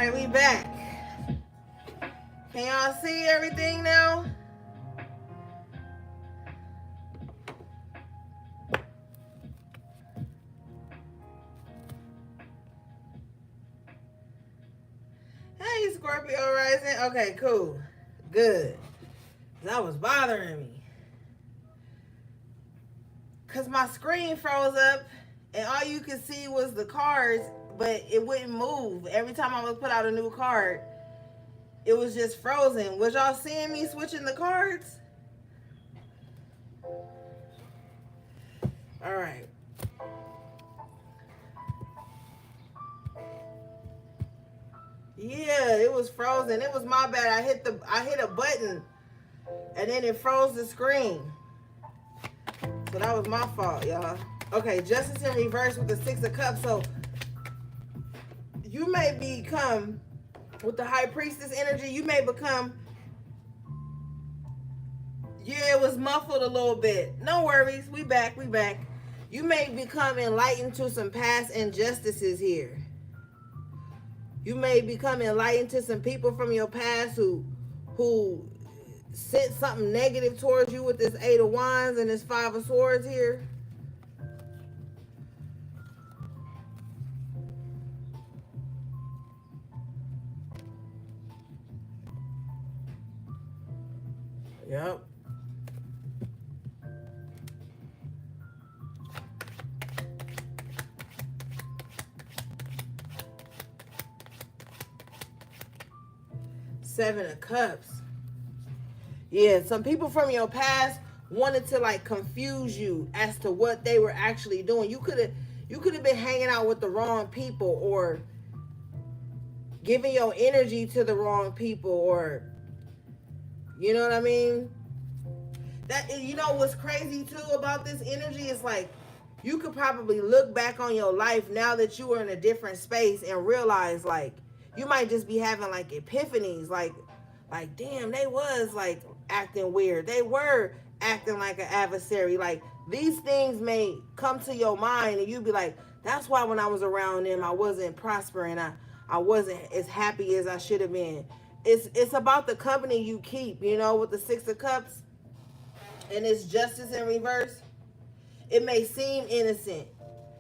right, we back. Can y'all see everything now? Hey, Scorpio rising. Okay, cool. Good. That was bothering me. Because my screen froze up and all you could see was the cards, but it wouldn't move. Every time I would put out a new card, it was just frozen. Was y'all seeing me switching the cards? All right. Yeah, it was frozen. It was my bad. I hit a button and then it froze the screen. So that was my fault, y'all. Okay, justice in reverse with the 6 of cups. So you may become, with the high priestess energy, you may become, yeah, it was muffled a little bit. No worries. We back. You may become enlightened to some past injustices here. You may become enlightened to some people from your past who sent something negative towards you with this 8 of Wands and this 5 of Swords here. Yep. Seven of Cups. Yeah, some people from your past wanted to like confuse you as to what they were actually doing. You could have been hanging out with the wrong people or giving your energy to the wrong people, or you know what I mean? That, you know what's crazy too about this energy is like you could probably look back on your life now that you are in a different space and realize like you might just be having like epiphanies, like damn, they was like acting weird. They were acting like an adversary. Like these things may come to your mind and you be like, that's why when I was around them, I wasn't prospering. I wasn't as happy as I should have been. It's about the company you keep, you know, with the 6 of Cups and it's justice in reverse. It may seem innocent.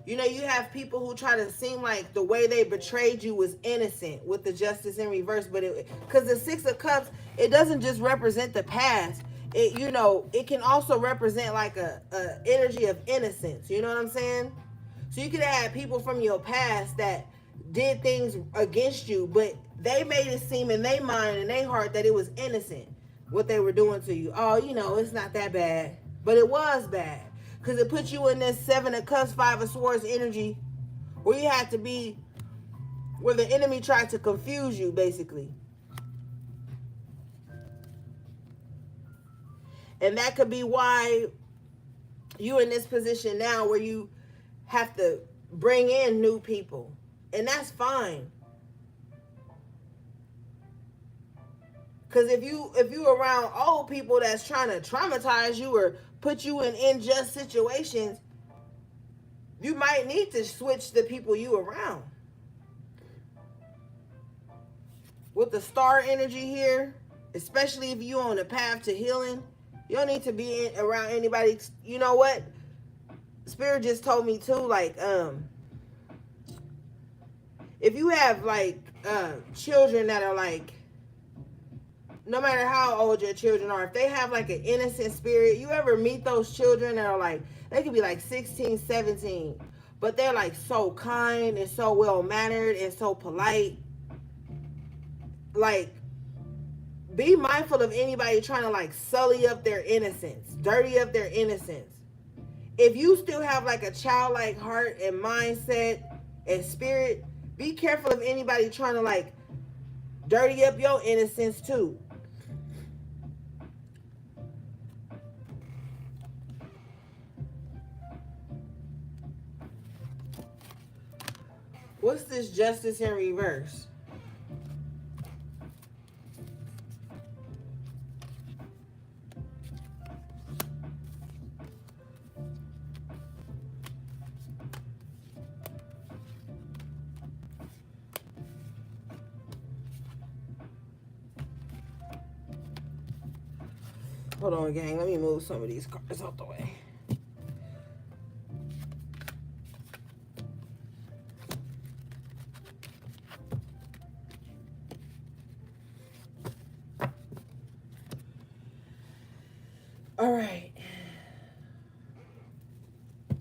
You know, you have people who try to seem like the way they betrayed you was innocent with the justice in reverse, but because the 6 of Cups, it doesn't just represent the past. It, you know, it can also represent like a energy of innocence. You know what I'm saying? So you could have people from your past that did things against you, but they made it seem in their mind and their heart that it was innocent what they were doing to you. Oh, you know, it's not that bad, but it was bad. Because it puts you in this 7 of Cups, 5 of Swords energy where you had to be, where the enemy tried to confuse you, basically. And that could be why you're in this position now where you have to bring in new people. And that's fine. Because if you around old people that's trying to traumatize you or put you in unjust situations, you might need to switch the people you around. With the star energy here, especially if you're on the path to healing, you don't need to be around anybody. You know what? Spirit just told me too, like, if you have like children that are like, no matter how old your children are, if they have like an innocent spirit, you ever meet those children that are like, they could be like 16, 17, but they're like so kind and so well-mannered and so polite. Like, be mindful of anybody trying to like sully up their innocence, dirty up their innocence. If you still have like a childlike heart and mindset and spirit, be careful of anybody trying to like dirty up your innocence too. What's this justice in reverse? Hold on, gang. Let me move some of these cards out the way. All right.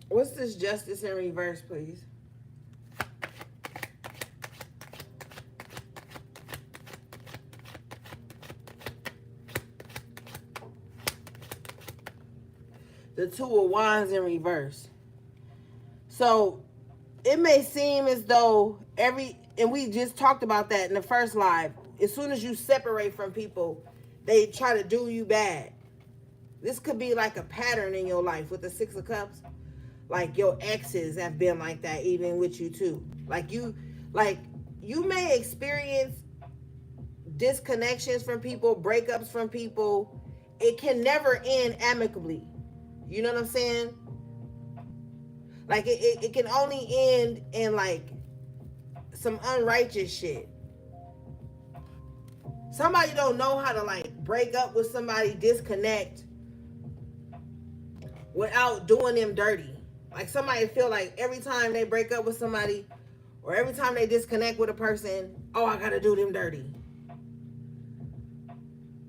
What's this justice in reverse, please? The Two of Wands in reverse. So it may seem as though and we just talked about that in the first live, as soon as you separate from people, they try to do you bad. This could be like a pattern in your life with the Six of Cups. Like your exes have been like that even with you too. Like you may experience disconnections from people, breakups from people. It can never end amicably. You know what I'm saying? Like it can only end in like some unrighteous shit. Somebody don't know how to like break up with somebody, disconnect without doing them dirty. Like somebody feel like every time they break up with somebody or every time they disconnect with a person, oh, I gotta do them dirty.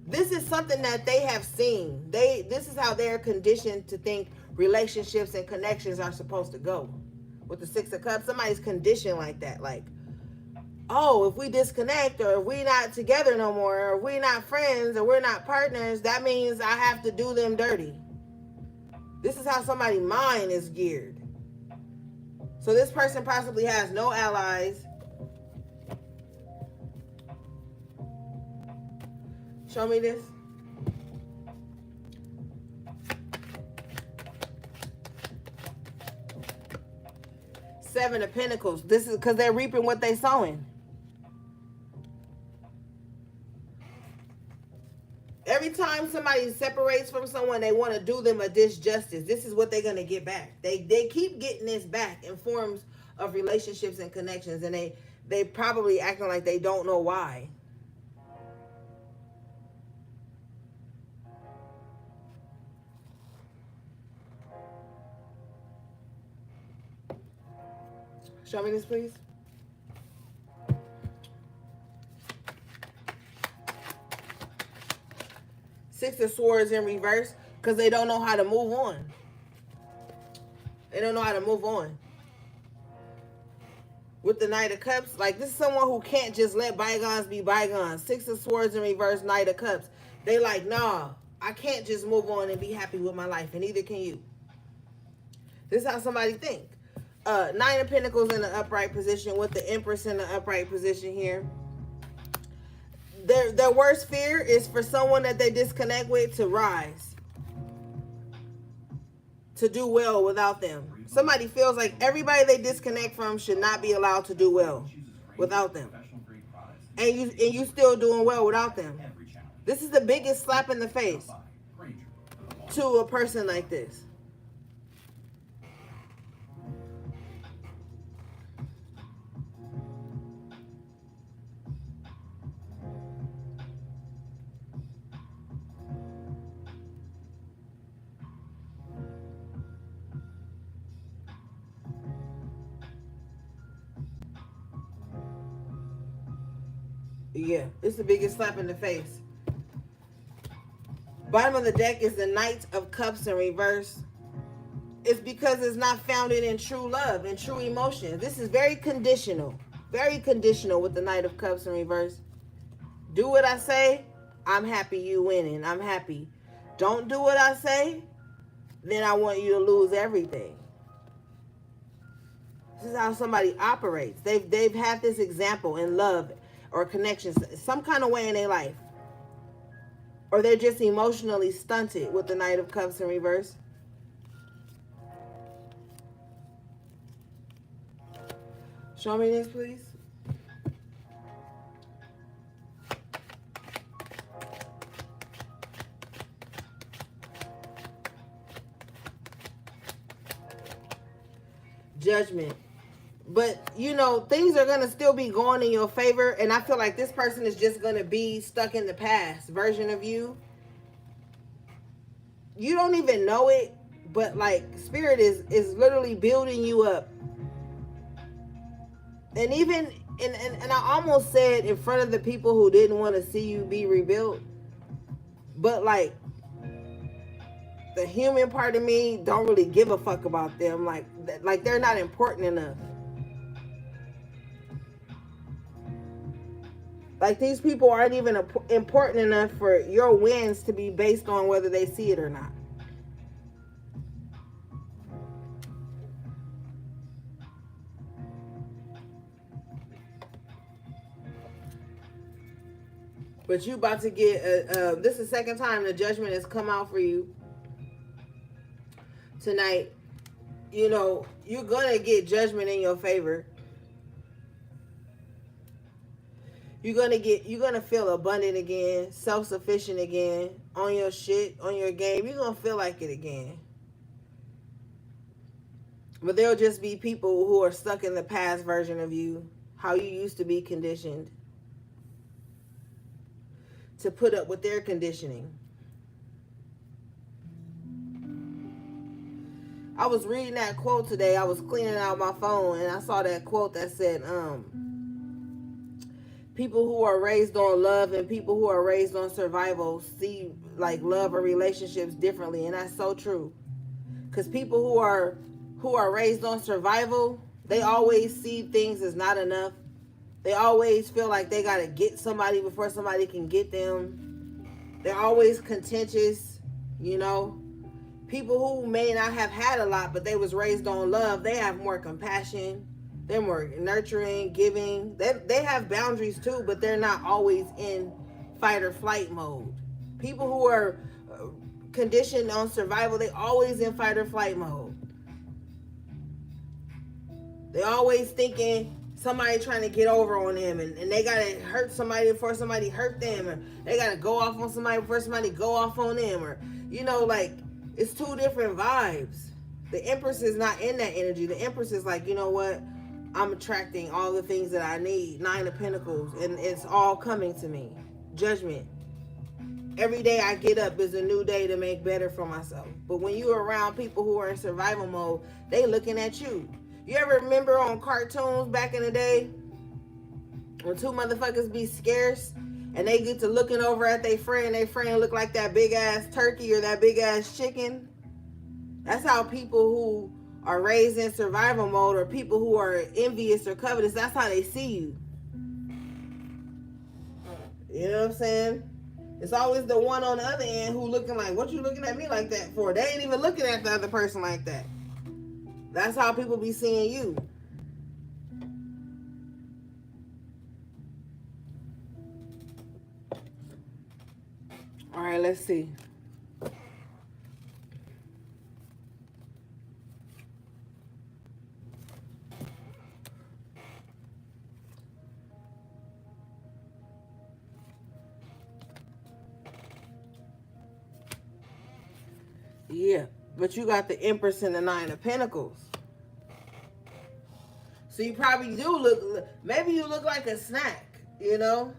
This is something that they have seen. This is how they're conditioned to think relationships and connections are supposed to go. With the Six of Cups, somebody's conditioned like that. Like, oh, if we disconnect or if we're not together no more or if we're not friends or we're not partners, that means I have to do them dirty. This is how somebody's mind is geared. So this person possibly has no allies. Show me this. Seven of Pentacles. This is because they're reaping what they're sowing. Every time somebody separates from someone, they want to do them a disjustice. This is what they're going to get back. They keep getting this back in forms of relationships and connections, and they probably acting like they don't know why. Show me this, please. Six of Swords in reverse because they don't know how to move on. They don't know how to move on. With the Knight of Cups, like this is someone who can't just let bygones be bygones. Six of Swords in reverse, Knight of Cups. They like, nah, I can't just move on and be happy with my life, and neither can you. This is how somebody think. Nine of Pentacles in the upright position with the Empress in the upright position here. Their worst fear is for someone that they disconnect with to rise. To do well without them. Somebody feels like everybody they disconnect from should not be allowed to do well without them. And you still doing well without them. This is the biggest slap in the face to a person like this. Yeah, it's the biggest slap in the face. Bottom of the deck is the Knight of Cups in reverse. It's because it's not founded in true love and true emotion. This is very conditional. Very conditional with the Knight of Cups in reverse. Do what I say, I'm happy you winning. I'm happy. Don't do what I say, then I want you to lose everything. This is how somebody operates. They've had this example in love or connections, some kind of way in their life. Or they're just emotionally stunted with the Knight of Cups in reverse. Show me this, please. Judgment. But, you know, things are going to still be going in your favor. And I feel like this person is just going to be stuck in the past version of you. you don't even know it, but like spirit is literally building you up. And even and I almost said in front of the people who didn't want to see you be rebuilt, but like the human part of me don't really give a fuck about them. Like they're not important enough. Like these people aren't even important enough for your wins to be based on whether they see it or not. But you about to get this is the second time the judgment has come out for you tonight. You know, you're gonna get judgment in your favor. You're gonna feel abundant again, self-sufficient again, on your shit, on your game. You're gonna feel like it again. But there'll just be people who are stuck in the past version of you, how you used to be conditioned to put up with their conditioning. I was reading that quote today. I was cleaning out my phone and I saw that quote that said, people who are raised on love and people who are raised on survival see like love or relationships differently. And that's so true. Because people who are raised on survival, they always see things as not enough. They always feel like they got to get somebody before somebody can get them. They're always contentious, you know. People who may not have had a lot, but they was raised on love, they have more compassion. They're more nurturing, giving. They have boundaries too, but they're not always in fight or flight mode. People who are conditioned on survival, they always in fight or flight mode. They always thinking somebody trying to get over on them, and they gotta hurt somebody before somebody hurt them, or they gotta go off on somebody before somebody go off on them, or you know, like it's two different vibes. The Empress is not in that energy. The Empress is like, you know what? I'm attracting all the things that I need. 9 of Pentacles, and it's all coming to me. Judgment. Every day I get up is a new day to make better for myself. But when you're around people who are in survival mode, they looking at you. You ever remember on cartoons back in the day when two motherfuckers be scarce and they get to looking over at their friend look like that big ass turkey or that big ass chicken? That's how people who are raised in survival mode or people who are envious or covetous, that's how they see you. You know what I'm saying? It's always the one on the other end who looking like, what you looking at me like that for? They ain't even looking at the other person like that. That's how people be seeing you. All right, let's see. Yeah, but you got the Empress and the 9 of Pentacles. So you probably do look, maybe you look like a snack, you know?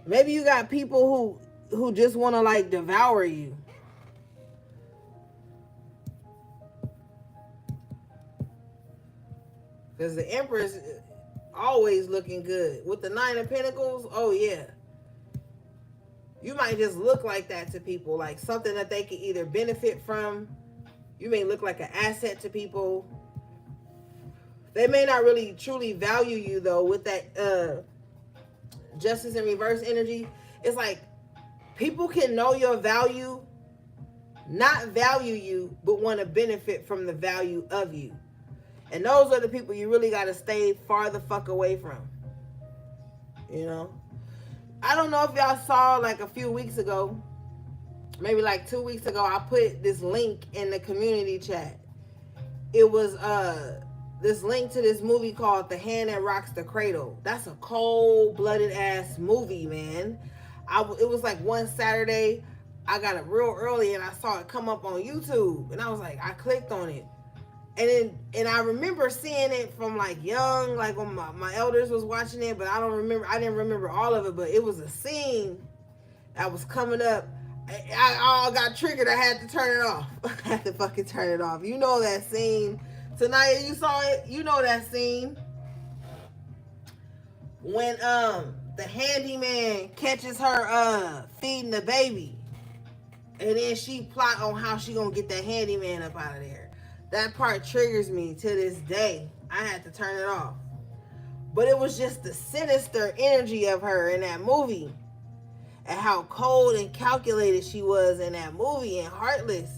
Maybe you got people who just want to like devour you. Because the Empress always looking good. With the 9 of Pentacles, oh yeah. You might just look like that to people, like something that they can either benefit from. You may look like an asset to people. They may not really truly value you though. With that Justice in reverse energy, it's like people can know your value, not value you, but want to benefit from the value of you. And those are the people you really got to stay far the fuck away from. You know? I don't know if y'all saw like a few weeks ago, maybe like 2 weeks ago, I put this link in the community chat. It was this link to this movie called The Hand That Rocks the Cradle. That's a cold-blooded ass movie, man. It was like one Saturday, I got it real early and I saw it come up on YouTube. And I was like, I clicked on it. And I remember seeing it from like young, like when my elders was watching it, but I didn't remember all of it, but it was a scene that was coming up. I got triggered. I had to turn it off. I had to fucking turn it off. You know that scene. Tonight you saw it. You know that scene when the handyman catches her feeding the baby, and then she plot on how she gonna get that handyman up out of there. That part triggers me to this day. I had to turn it off. But it was just the sinister energy of her in that movie, and how cold and calculated she was in that movie, and heartless.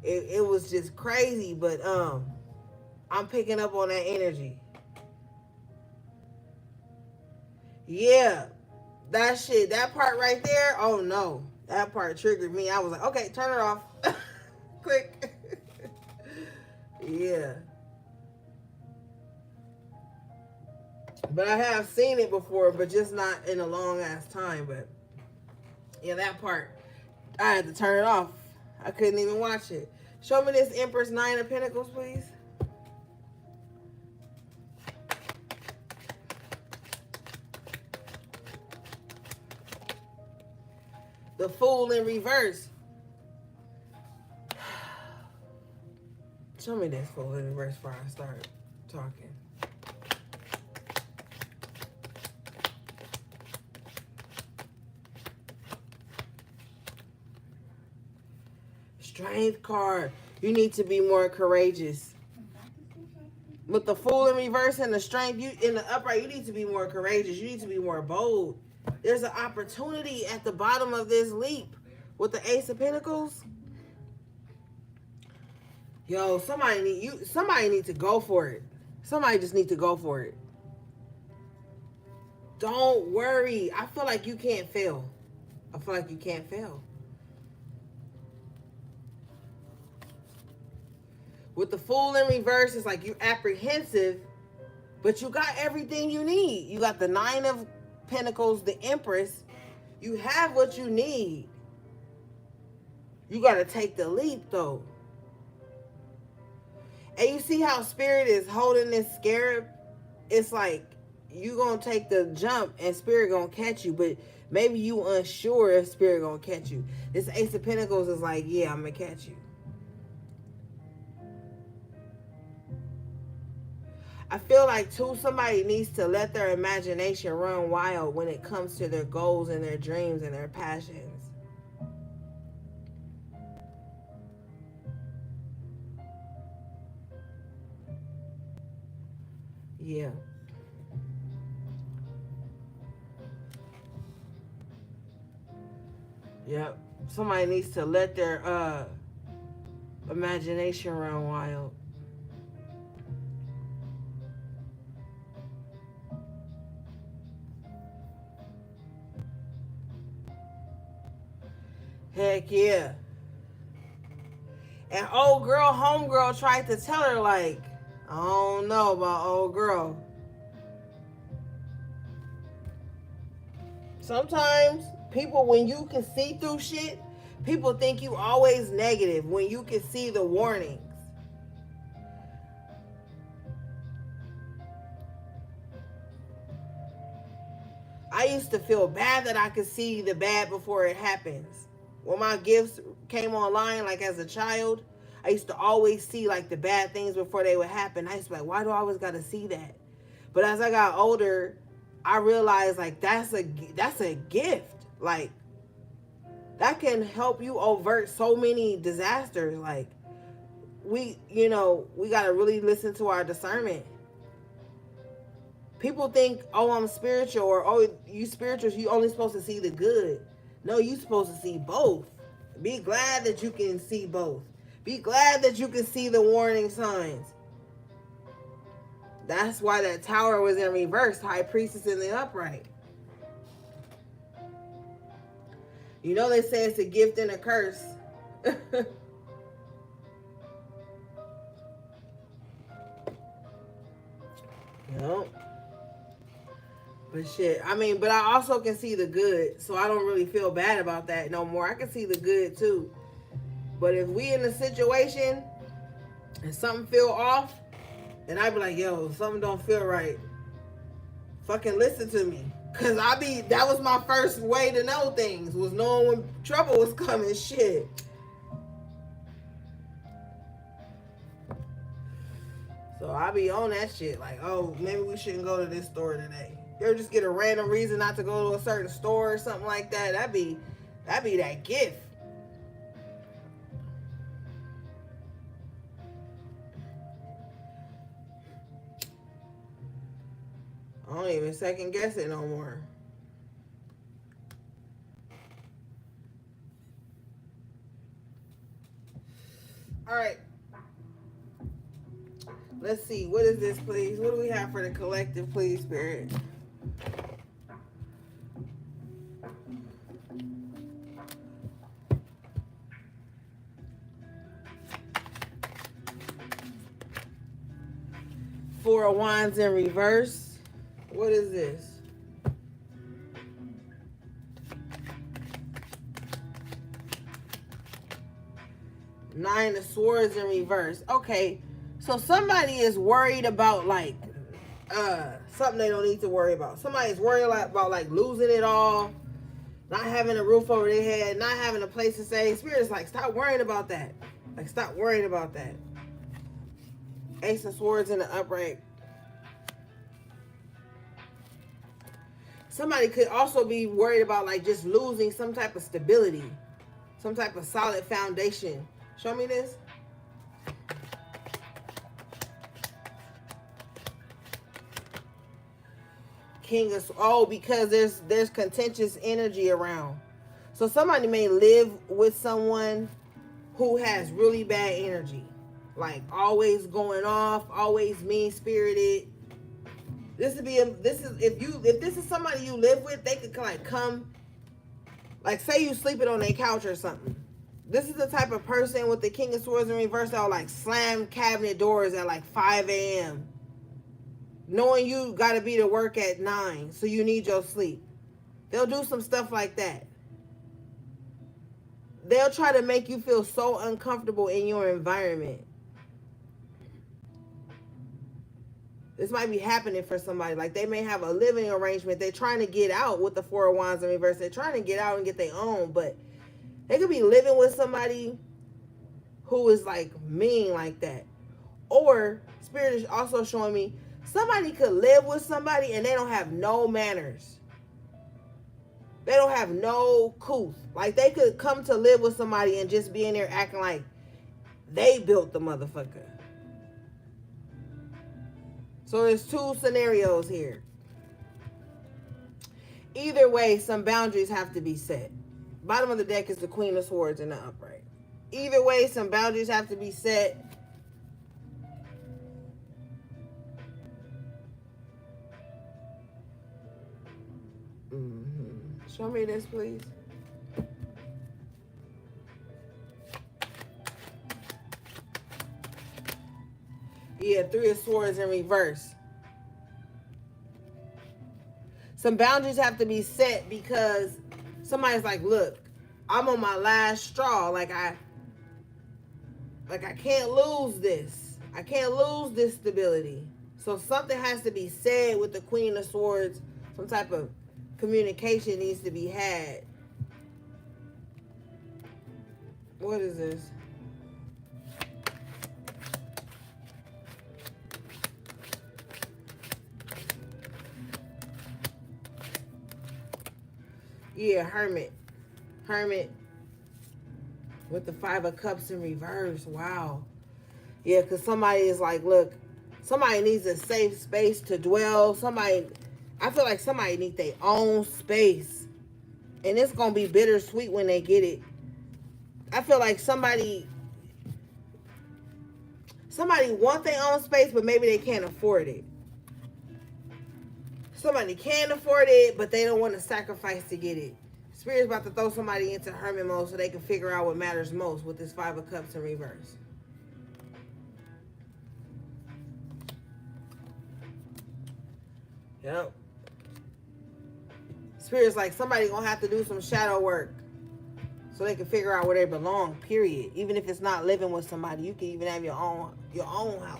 It was just crazy. But I'm picking up on that energy. Yeah, that shit, that part right there. Oh no, that part triggered me. I was like, okay, turn it off. Click. Yeah. But I have seen it before, but just not in a long ass time. But yeah, that part, I had to turn it off. I couldn't even watch it. Show me this Empress Nine of Pentacles, please. The Fool in reverse. Show me this Fool in reverse before I start talking. Strength card. You need to be more courageous. With the Fool in reverse and the Strength, you in the upright, you need to be more courageous. You need to be more bold. There's an opportunity at the bottom of this leap with the Ace of Pentacles. Yo, somebody need to go for it. Somebody just need to go for it. Don't worry. I feel like you can't fail. I feel like you can't fail. With the Fool in reverse, it's like you're apprehensive, but you got everything you need. You got the Nine of Pentacles, the Empress. You have what you need. You got to take the leap, though. And you see how Spirit is holding this scarab? It's like you going to take the jump and Spirit going to catch you, but maybe you unsure if Spirit going to catch you. This Ace of Pentacles is like, yeah, I'm going to catch you. I feel like, too, somebody needs to let their imagination run wild when it comes to their goals and their dreams and their passions. Yeah. Yep. Somebody needs to let their imagination run wild. Heck yeah. And old girl, homegirl tried to tell her, like, I don't know about old girl. Sometimes people, when you can see through shit, people think you always negative when you can see the warnings. I used to feel bad that I could see the bad before it happens. When my gifts came online, like as a child, I used to always see like the bad things before they would happen. I used to be like, why do I always got to see that? But as I got older, I realized like that's a gift. Like that can help you avert so many disasters. Like we got to really listen to our discernment. People think, oh, I'm spiritual, or oh, you spiritual, you only supposed to see the good. No, you supposed to see both. Be glad that you can see both. Be glad that you can see the warning signs. That's why that Tower was in reverse, High Priestess in the upright. You know they say it's a gift and a curse. Yep. But shit, I mean, but I also can see the good, so I don't really feel bad about that no more. I can see the good too. But if we in a situation and something feel off, and I be like, yo, something don't feel right, fucking listen to me. Cause that was my first way to know things, was knowing when trouble was coming. Shit. So I be on that shit, like, oh, maybe we shouldn't go to this store today. You ever just get a random reason not to go to a certain store or something like that? That'd be that gift. I don't even second guess it no more. All right. Let's see. What is this, please? What do we have for the collective, please, Spirit? Four of Wands in reverse. What is this? Nine of Swords in reverse. Okay, so somebody is worried about like something they don't need to worry about. Somebody's worried about like losing it all, not having a roof over their head, not having a place to stay. Spirit's like, stop worrying about that. Like, stop worrying about that. Ace of Swords in the upright. Somebody could also be worried about like just losing some type of stability, some type of solid foundation. Show me this. King of, oh, because there's contentious energy around. So somebody may live with someone who has really bad energy, like always going off, always mean spirited. If this is somebody you live with, they could like come, like say you sleeping on their couch or something. This is the type of person with the King of Swords in reverse that will like slam cabinet doors at like 5 a.m. knowing you got to be to work at 9, so you need your sleep. They'll do some stuff like that. They'll try to make you feel so uncomfortable in your environment. This might be happening for somebody. Like they may have a living arrangement. They're trying to get out with the Four of Wands in reverse. They're trying to get out and get their own, but they could be living with somebody who is like mean like that. Or Spirit is also showing me somebody could live with somebody and they don't have no manners. They don't have no couth. Like they could come to live with somebody and just be in there acting like they built the motherfucker. So there's two scenarios here. Either way, some boundaries have to be set. Bottom of the deck is the Queen of Swords in the upright. Either way, some boundaries have to be set. Show me this, please. Yeah, Three of Swords in reverse. Some boundaries have to be set because somebody's like, look, I'm on my last straw. Like I can't lose this. I can't lose this stability. So something has to be said with the Queen of Swords. Some type of communication needs to be had. What is this? Yeah, Hermit. Hermit with the Five of Cups in reverse. Wow. Yeah, because somebody is like, look, somebody needs a safe space to dwell. I feel like somebody needs their own space. And it's going to be bittersweet when they get it. I feel like somebody wants their own space, but maybe they can't afford it. Somebody can afford it, but they don't want to sacrifice to get it. Spirit's about to throw somebody into hermit mode so they can figure out what matters most with this Five of Cups in reverse. Yep. Spirit's like somebody gonna have to do some shadow work so they can figure out where they belong, period. Even if it's not living with somebody, you can even have your own house.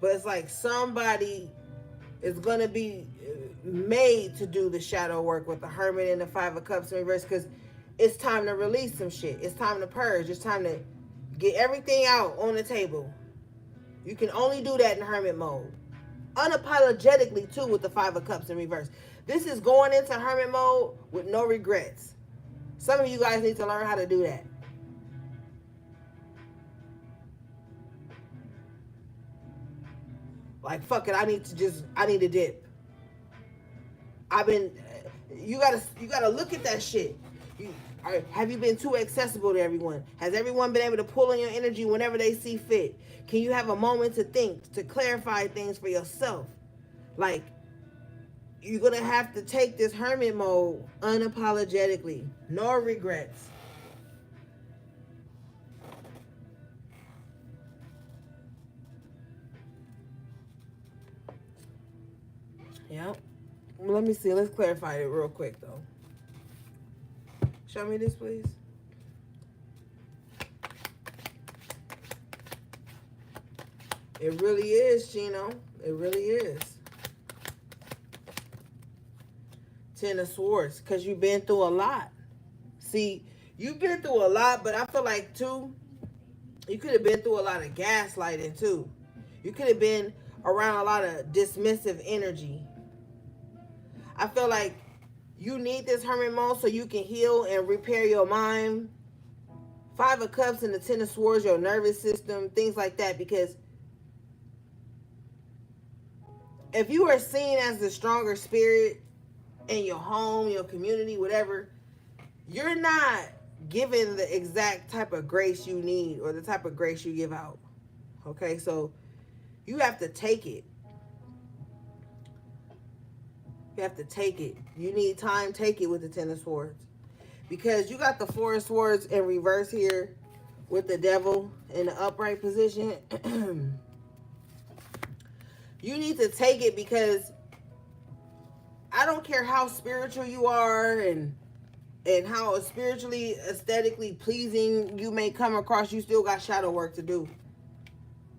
But it's like somebody is going to be made to do the shadow work with the Hermit and the Five of Cups in reverse, because it's time to release some shit. It's time to purge. It's time to get everything out on the table. You can only do that in Hermit mode. Unapologetically, too, with the Five of Cups in reverse. This is going into Hermit mode with no regrets. Some of you guys need to learn how to do that. Like, fuck it, I need a dip. You gotta look at that shit. Have you been too accessible to everyone? Has everyone been able to pull on your energy whenever they see fit? Can you have a moment to think, to clarify things for yourself? Like, you're gonna have to take this Hermit mode unapologetically. No regrets. Yep. Let me see. Let's clarify it real quick, though. Show me this, please. It really is, Chino. It really is. Ten of Swords, because you've been through a lot. See, you've been through a lot, but I feel like, too, you could have been through a lot of gaslighting, too. You could have been around a lot of dismissive energy. I feel like you need this Hermit mode so you can heal and repair your mind. Five of Cups and the Ten of Swords, your nervous system, things like that. Because if you are seen as the stronger spirit in your home, your community, whatever, you're not given the exact type of grace you need or the type of grace you give out. Okay, so you have to take it. You have to take it. You need time, take it with the Ten of Swords. Because you got the Four of Swords in reverse here with the Devil in the upright position. You need to take it, because I don't care how spiritual you are and how spiritually, aesthetically pleasing you may come across, you still got shadow work to do.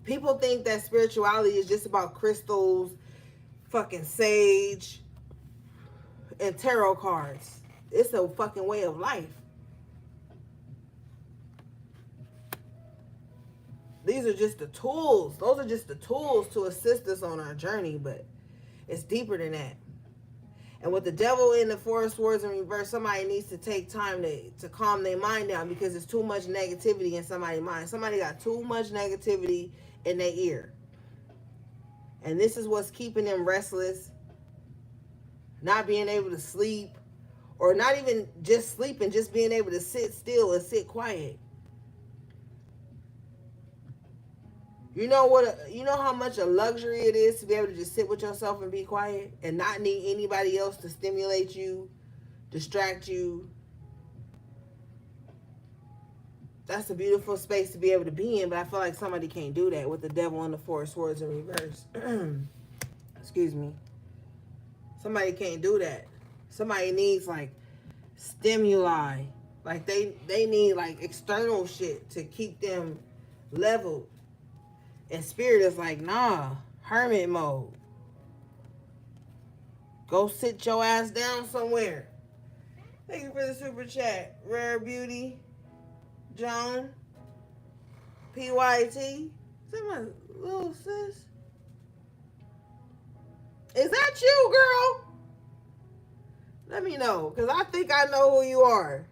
People think that spirituality is just about crystals, fucking sage, and tarot cards. It's a fucking way of life. These are just the tools. Those are just the tools to assist us on our journey, but it's deeper than that. And with the Devil in the Four of Swords in reverse, somebody needs to take time to calm their mind down, because there's too much negativity in somebody's mind. Somebody got too much negativity in their ear. And this is what's keeping them restless, not being able to sleep, or not even just sleeping, just being able to sit still and sit quiet. You know how much a luxury it is to be able to just sit with yourself and be quiet and not need anybody else to stimulate you, distract you. That's a beautiful space to be able to be in, but I feel like somebody can't do that with the Devil and the Four of Swords in reverse. Excuse me. Somebody can't do that. Somebody needs like stimuli. Like they need like external shit to keep them leveled. And Spirit is like, nah, Hermit mode. Go sit your ass down somewhere. Thank you for the super chat. Rare Beauty, John, PYT. Is that my little sis? Is that you, girl? Let me know, because I think I know who you are.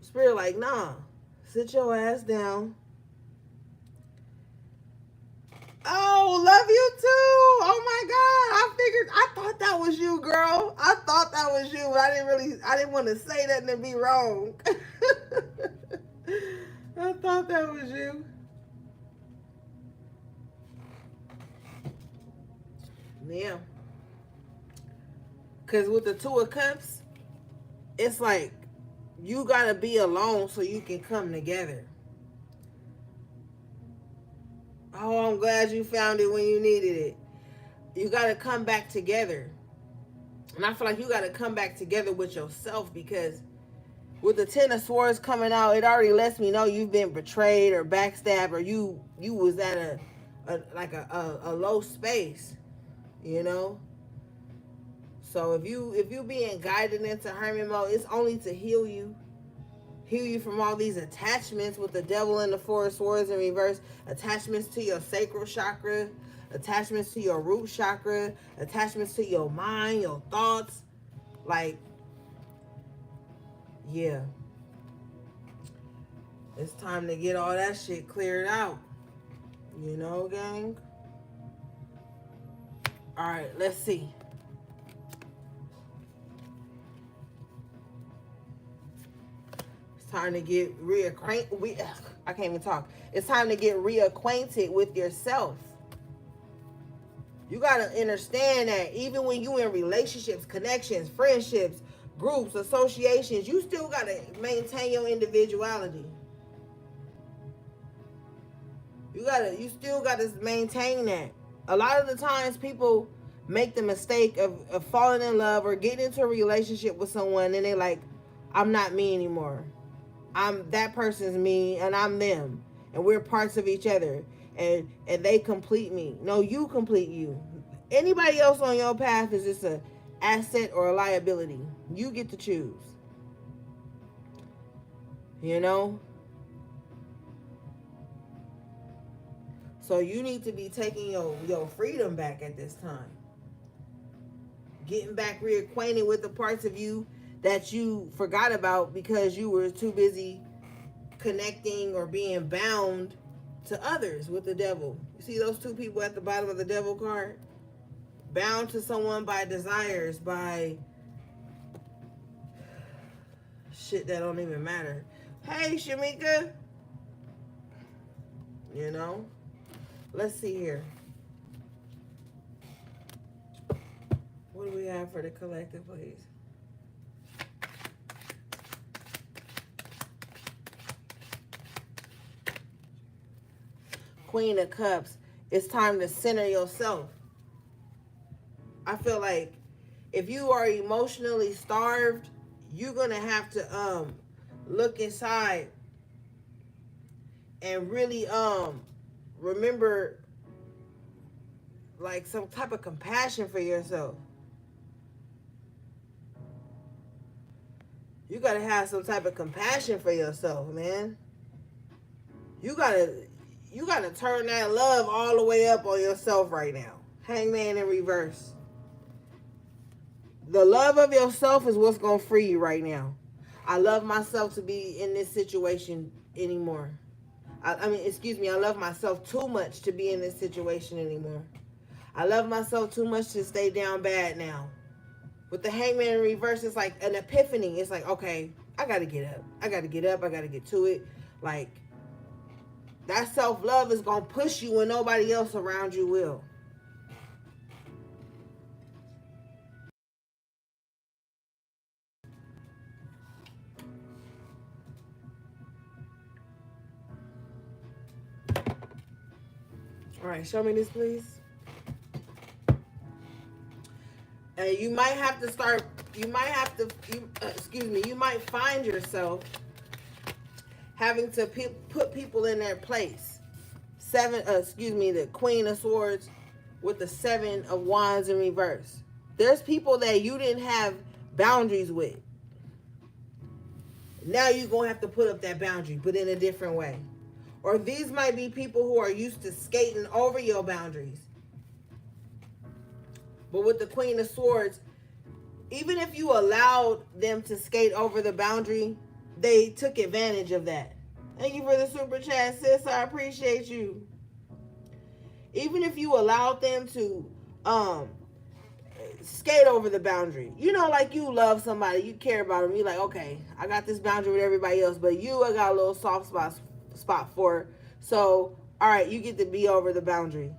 Spirit like, nah, sit your ass down. Oh, love you too. Oh my God. I thought that was you, girl. I thought that was you, but I didn't want to say that and be wrong. I thought that was you. Yeah. Because with the Two of Cups, it's like you got to be alone so you can come together. Oh, I'm glad you found it when you needed it. You got to come back together. And I feel like you got to come back together with yourself, because with the Ten of Swords coming out, it already lets me know you've been betrayed or backstabbed, or you was at a low space, you know. So if you being guided into hermit mode, it's only to heal you from all these attachments with the devil in the four of swords in reverse, attachments to your sacral chakra, attachments to your root chakra, attachments to your mind, your thoughts. Like, yeah, it's time to get all that shit cleared out, you know, gang. All right, let's see. It's time to get reacquainted. I can't even talk. It's time to get reacquainted with yourself. You gotta understand that even when you in relationships, connections, friendships, groups, associations, you still gotta maintain your individuality. You still gotta maintain that. A lot of the times people make the mistake of falling in love or getting into a relationship with someone and they're like, I'm not me anymore. I'm that person's me and I'm them. And we're parts of each other. And they complete me. No, you complete you. Anybody else on your path is just an asset or a liability. You get to choose. You know? So you need to be taking your freedom back at this time. Getting back reacquainted with the parts of you that you forgot about because you were too busy connecting or being bound to others with the devil. You see those two people at the bottom of the devil card? Bound to someone by desires, by shit that don't even matter. Hey, Shamika. You know? Let's see here. What do we have for the collective, please? Queen of Cups. It's time to center yourself. I feel like if you are emotionally starved, you're gonna have to look inside and really remember like some type of compassion for yourself. You gotta have some type of compassion for yourself, man. You gotta turn that love all the way up on yourself right now. Hangman in reverse. The love of yourself is what's gonna free you right now. I love myself to be in this situation anymore. I love myself too much to be in this situation anymore. I love myself too much to stay down bad now. With the Hangman in reverse, it's like an epiphany. It's like, okay, I gotta get up. I gotta get up. I gotta get to it. Like, that self-love is gonna push you when nobody else around you will. All right, show me this, please. And you might have to start, you might find yourself having to put people in their place. The Queen of Swords with the Seven of Wands in reverse. There's people that you didn't have boundaries with. Now you're going to have to put up that boundary, but in a different way. Or these might be people who are used to skating over your boundaries. But with the Queen of Swords, even if you allowed them to skate over the boundary, they took advantage of that. Thank you for the super chat, sis. I appreciate you. Even if you allowed them to skate over the boundary. You know, like you love somebody, you care about them. You're like, okay, I got this boundary with everybody else, but you, I got a little soft spot for. So, all right, you get to be over the boundary.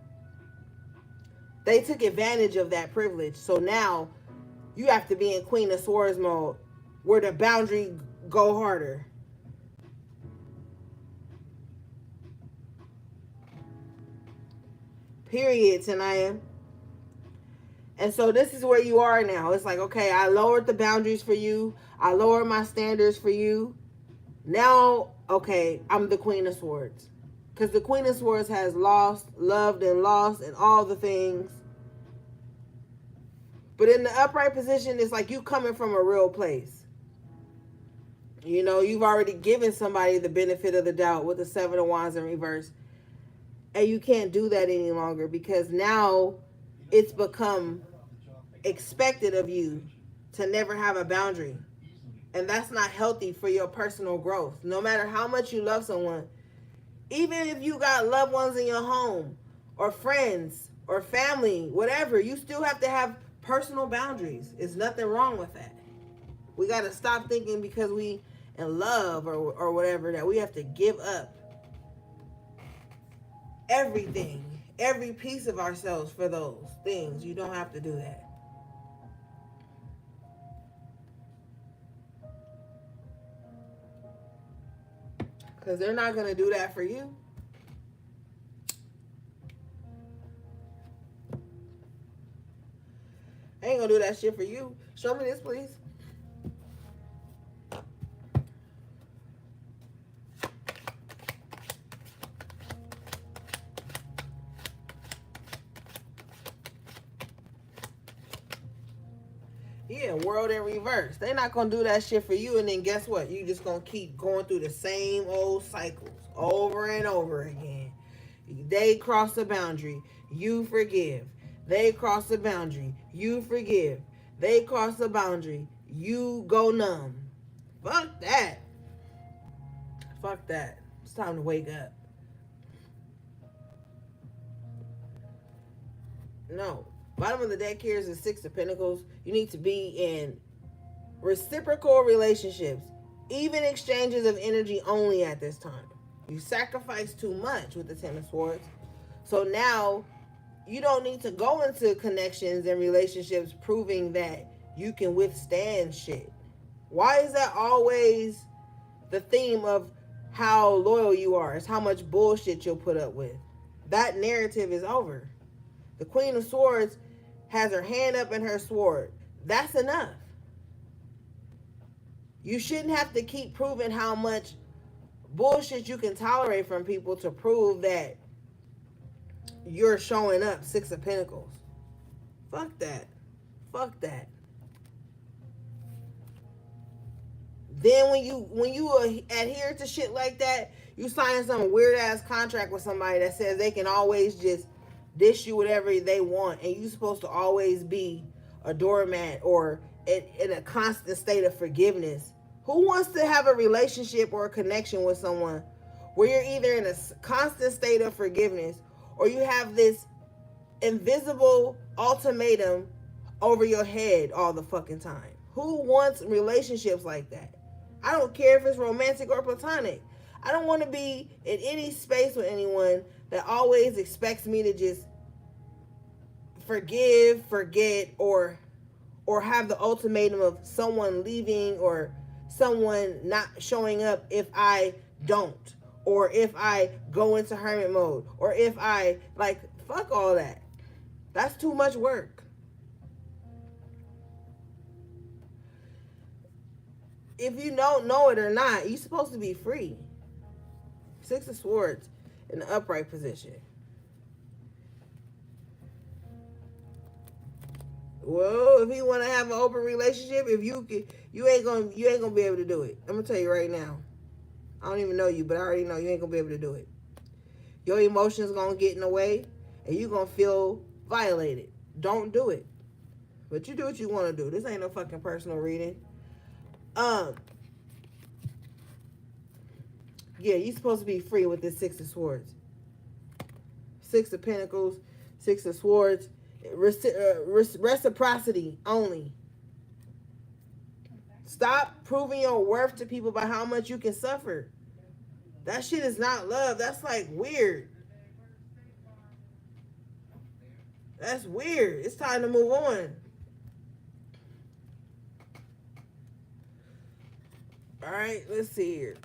They took advantage of that privilege. So now you have to be in Queen of Swords mode where the boundary go harder. Period, Tanaya. And so this is where you are now. It's like, okay, I lowered the boundaries for you. I lowered my standards for you. Now, okay, I'm the Queen of Swords. Because the Queen of Swords has lost, loved, and lost, and all the things. But in the upright position, it's like you coming from a real place. You know, you've already given somebody the benefit of the doubt with the Seven of Wands in reverse. And you can't do that any longer because now it's become expected of you to never have a boundary. And that's not healthy for your personal growth. No matter how much you love someone, even if you got loved ones in your home or friends or family, whatever, you still have to have personal boundaries. There's nothing wrong with that. We got to stop thinking because we in love or whatever that we have to give up everything, every piece of ourselves for those things. You don't have to do that. Because they're not going to do that for you. I ain't going to do that shit for you. Show me this, please. Yeah, world in reverse. They're not going to do that shit for you, and then guess what? You just going to keep going through the same old cycles over and over again. They cross the boundary, you forgive. They cross the boundary, you forgive. They cross the boundary, you go numb. Fuck that. Fuck that. It's time to wake up. No. Bottom of the deck here is the Six of Pentacles. You need to be in reciprocal relationships, even exchanges of energy only at this time. You sacrifice too much with the Ten of Swords. So now you don't need to go into connections and relationships proving that you can withstand shit. Why is that always the theme of how loyal you are? It's how much bullshit you'll put up with. That narrative is over. The Queen of Swords has her hand up in her sword. That's enough. You shouldn't have to keep proving how much bullshit you can tolerate from people to prove that you're showing up. Six of Pentacles. Fuck that. Fuck that. Then when you adhere to shit like that, you sign some weird ass contract with somebody that says they can always just dish you whatever they want, and you're supposed to always be a doormat or in a constant state of forgiveness. Who wants to have a relationship or a connection with someone where you're either in a constant state of forgiveness or you have this invisible ultimatum over your head all the fucking time? Who wants relationships like that? I don't care if it's romantic or platonic. I don't want to be in any space with anyone that always expects me to just forgive, forget, or have the ultimatum of someone leaving or someone not showing up if I don't, or if I go into hermit mode, or if I, like, fuck all that. That's too much work. If you don't know it or not, you're supposed to be free. Six of Swords in the upright position. Well, if you want to have an open relationship, if you ain't gonna be able to do it. I'm gonna tell you right now. I don't even know you, but I already know you ain't gonna be able to do it. Your emotions gonna get in the way, and you gonna feel violated. Don't do it. But you do what you want to do. This ain't no fucking personal reading. Yeah, you're supposed to be free with this Six of Swords. Six of Pentacles, Six of Swords. Reciprocity only. Stop proving your worth to people by how much you can suffer. That shit is not love. That's like weird. That's weird. It's time to move on. All right, let's see here.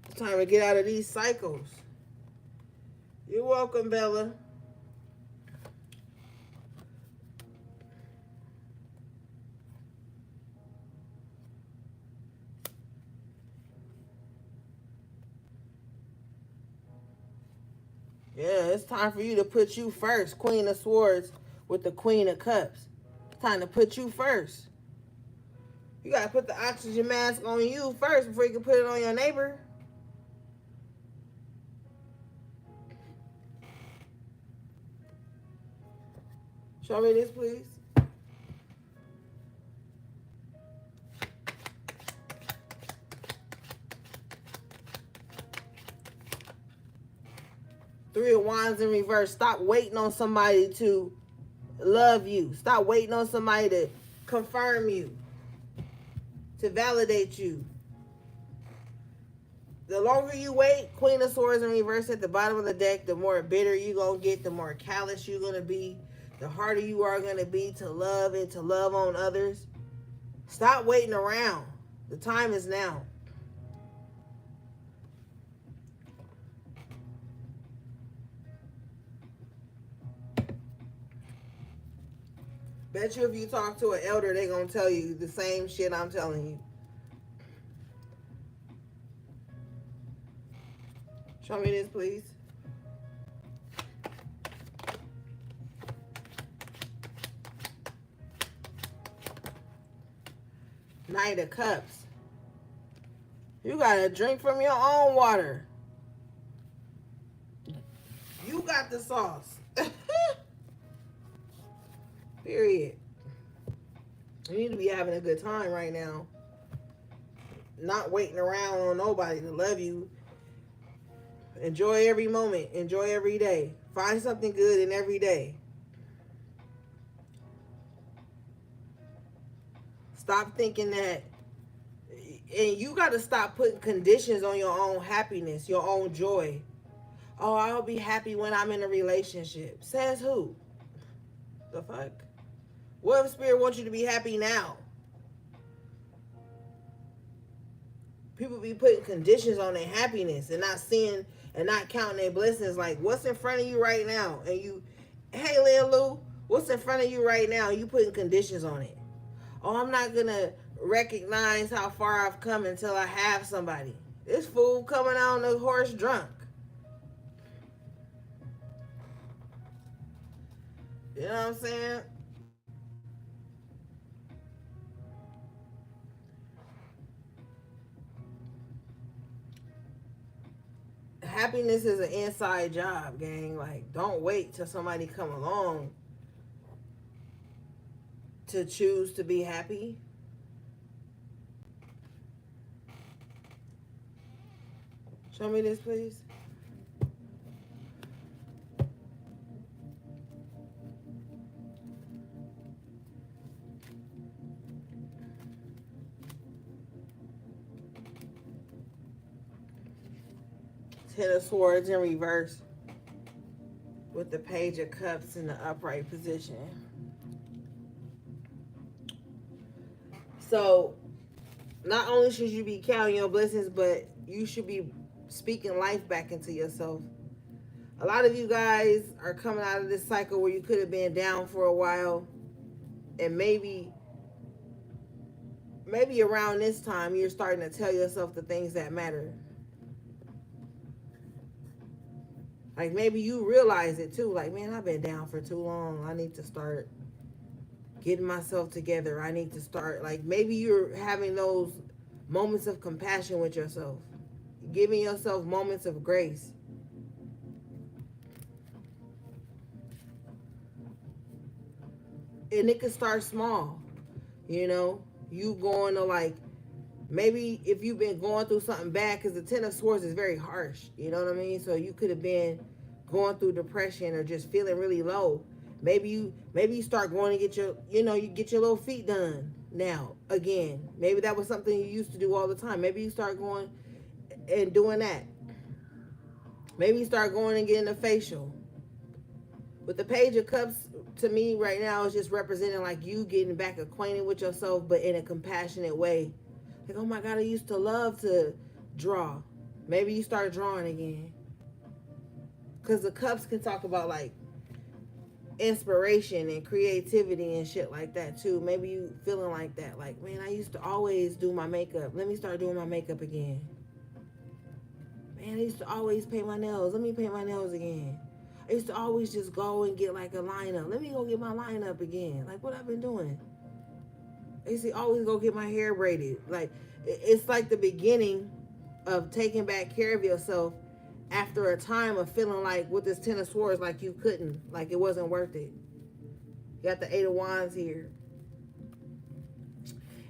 It's time to get out of these cycles. You're welcome, Bella. Yeah, it's time for you to put you first. Queen of Swords with the Queen of Cups. It's time to put you first. You gotta put the oxygen mask on you first before you can put it on your neighbor. Show me this, please. Three of Wands in reverse. Stop waiting on somebody to love you. Stop waiting on somebody to confirm you, to validate you. The longer you wait, Queen of Swords in reverse at the bottom of the deck, the more bitter you're going to get, the more callous you're going to be, the harder you are going to be to love and to love on others. Stop waiting around. The time is now. Bet you if you talk to an elder, they're going to tell you the same shit I'm telling you. Show me this, please. Knight of Cups. You got to drink from your own water. You got the sauce. Period. You need to be having a good time right now. Not waiting around on nobody to love you. Enjoy every moment. Enjoy every day. Find something good in every day. Stop thinking that. And you got to stop putting conditions on your own happiness, your own joy. Oh, I'll be happy when I'm in a relationship. Says who? The fuck? What if Spirit wants you to be happy now? People be putting conditions on their happiness and not seeing and not counting their blessings. Like, what's in front of you right now? And you, hey, Lil Lou, what's in front of you right now? You putting conditions on it. Oh, I'm not going to recognize how far I've come until I have somebody. This fool coming on the horse drunk. You know what I'm saying? Happiness is an inside job, gang. Like, don't wait till somebody come along to choose to be happy. Show me this, please. Ten of Swords in reverse with the Page of Cups in the upright position. So, not only should you be counting your blessings, but you should be speaking life back into yourself. A lot of you guys are coming out of this cycle where you could have been down for a while, and maybe around this time you're starting to tell yourself the things that matter. Like, maybe you realize it too. Like, man, I've been down for too long. I need to start getting myself together. I need to start, like, maybe you're having those moments of compassion with yourself, giving yourself moments of grace. And it could start small, you know, you going to, like, maybe if you've been going through something bad, because the Ten of Swords is very harsh, you know what I mean? So you could have been going through depression or just feeling really low. Maybe you start going to get your, you get your little feet done now again. Maybe that was something you used to do all the time. Maybe you start going and doing that. Maybe you start going and getting a facial. With the Page of Cups, to me right now, is just representing like you getting back acquainted with yourself, but in a compassionate way. Like, oh my God, I used to love to draw. Maybe you start drawing again. Because the cups can talk about like inspiration and creativity and shit like that too. Maybe you feeling like that. Like, man, I used to always do my makeup. Let me start doing my makeup again. Man, I used to always paint my nails. Let me paint my nails again. I used to always just go and get like a lineup. Let me go get my lineup again. Like, what I've been doing. I used to always go get my hair braided. Like, it's like the beginning of taking back care of yourself after a time of feeling like with this Ten of Swords, like you couldn't, like it wasn't worth it. You got the Eight of Wands here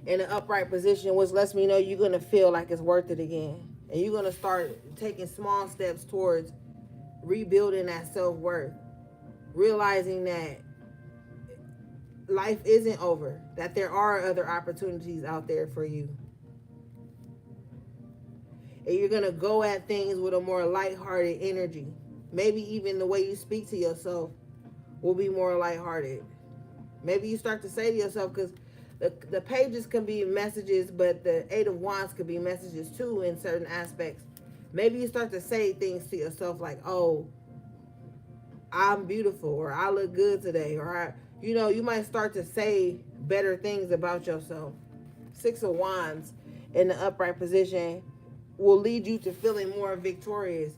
in an upright position, which lets me know you're going to feel like it's worth it again. And you're going to start taking small steps towards rebuilding that self-worth. Realizing that life isn't over. That there are other opportunities out there for you. And you're going to go at things with a more lighthearted energy. Maybe even the way you speak to yourself will be more lighthearted. Maybe you start to say to yourself, because the pages can be messages, but the Eight of Wands could be messages too in certain aspects. Maybe you start to say things to yourself like, oh, I'm beautiful, or I look good today, or you might start to say better things about yourself. Six of Wands in the upright position will lead you to feeling more victorious.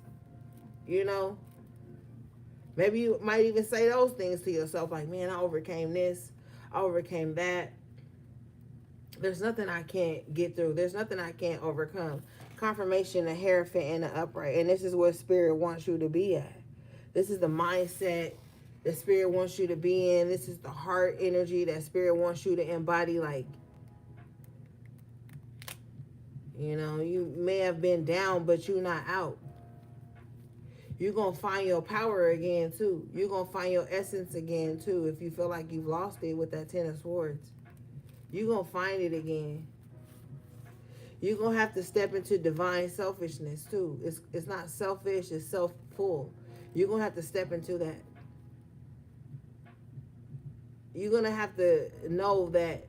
Maybe you might even say those things to yourself like, man, I overcame this, I overcame that. There's nothing I can't get through. There's nothing I can't overcome. Confirmation, the Hierophant, and the upright. And this is where Spirit wants you to be at. This is the mindset that Spirit wants you to be in. This is the heart energy that Spirit wants you to embody. Like, you may have been down, but you're not out. You're going to find your power again, too. You're going to find your essence again, too, if you feel like you've lost it with that Ten of Swords. You're going to find it again. You're going to have to step into divine selfishness, too. It's not selfish, it's self-full. You're going to have to step into that. You're going to have to know that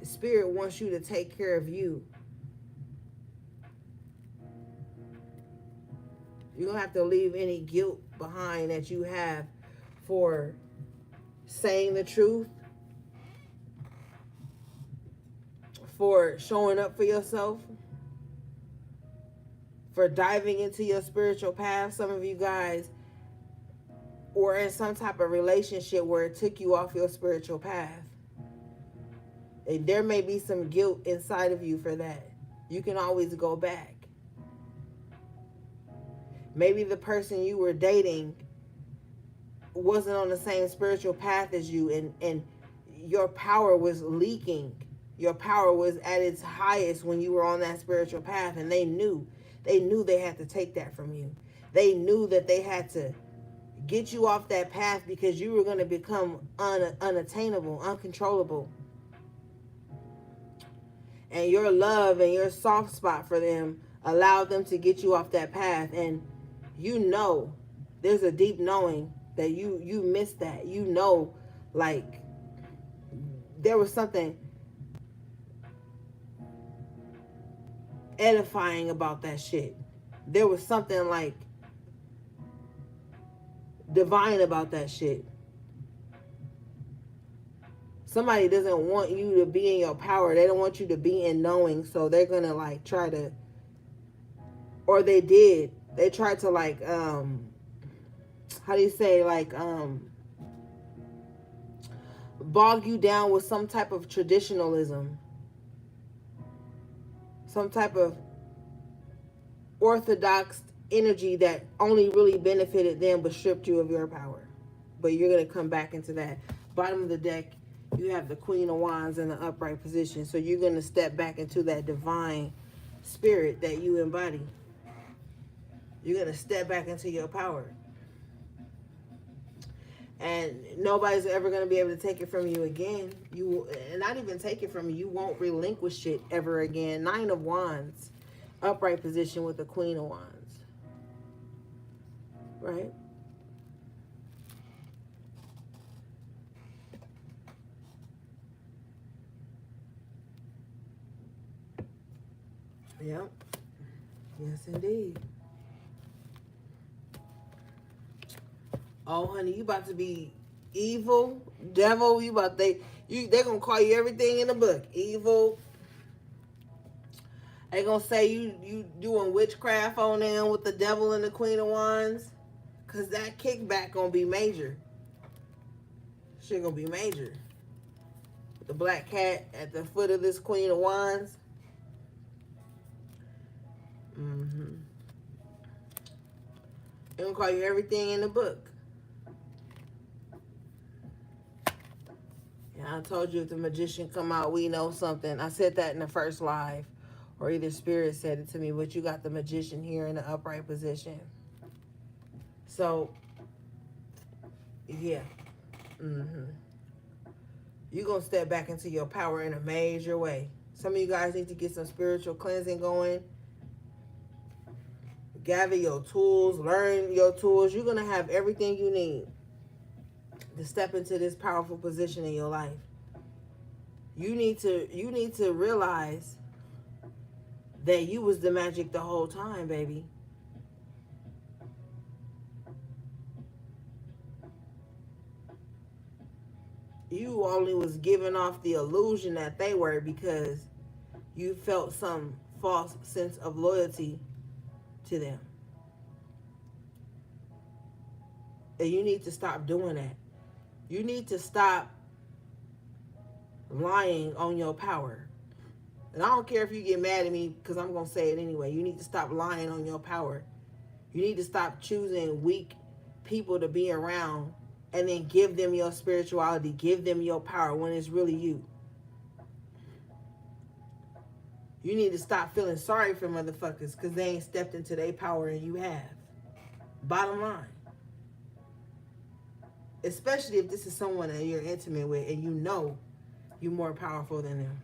Spirit wants you to take care of you. You're going to have to leave any guilt behind that you have for saying the truth, for showing up for yourself, for diving into your spiritual path. Some of you guys were in some type of relationship where it took you off your spiritual path. And there may be some guilt inside of you for that. You can always go back. Maybe the person you were dating wasn't on the same spiritual path as you, and your power was leaking. Your power was at its highest when you were on that spiritual path, and they knew they had to take that from you. They knew that they had to get you off that path because you were going to become unattainable, uncontrollable. And your love and your soft spot for them allowed them to get you off that path. And there's a deep knowing that you missed that. Like there was something edifying about that shit. There was something like divine about that shit. Somebody doesn't want you to be in your power. They don't want you to be in knowing, so they're gonna like try to, or they did. They tried to like bog you down with some type of traditionalism, some type of orthodox energy that only really benefited them but stripped you of your power. But you're going to come back into that. Bottom of the deck, you have the Queen of Wands in the upright position. So you're going to step back into that divine spirit that you embody. You're going to step back into your power. And nobody's ever going to be able to take it from you again. And not even take it from you. You won't relinquish it ever again. Nine of Wands, upright position with the Queen of Wands. Right? Yep. Yes, indeed. Oh, honey, you about to be evil, devil. They're gonna call you everything in the book. Evil. They gonna say you doing witchcraft on them with the devil and the Queen of Wands. Because that kickback going to be major. Shit going to be major. The black cat at the foot of this Queen of Wands. Mm-hmm. They're going to call you everything in the book. And I told you if the magician come out, we know something. I said that in the first live. Or either spirit said it to me, but you got the magician here in the upright position. So, yeah. Mm-hmm. You're going to step back into your power in a major way. Some of you guys need to get some spiritual cleansing going. Gather your tools, learn your tools. You're going to have everything you need to step into this powerful position in your life. You need to realize that you was the magic the whole time, baby. You only was giving off the illusion that they were because you felt some false sense of loyalty to them. And you need to stop doing that. You need to stop lying on your power. And I don't care if you get mad at me because I'm going to say it anyway. You need to stop lying on your power. You need to stop choosing weak people to be around and then give them your spirituality, give them your power when it's really you. You need to stop feeling sorry for motherfuckers because they ain't stepped into their power and you have. Bottom line. Especially if this is someone that you're intimate with and you know you're more powerful than them.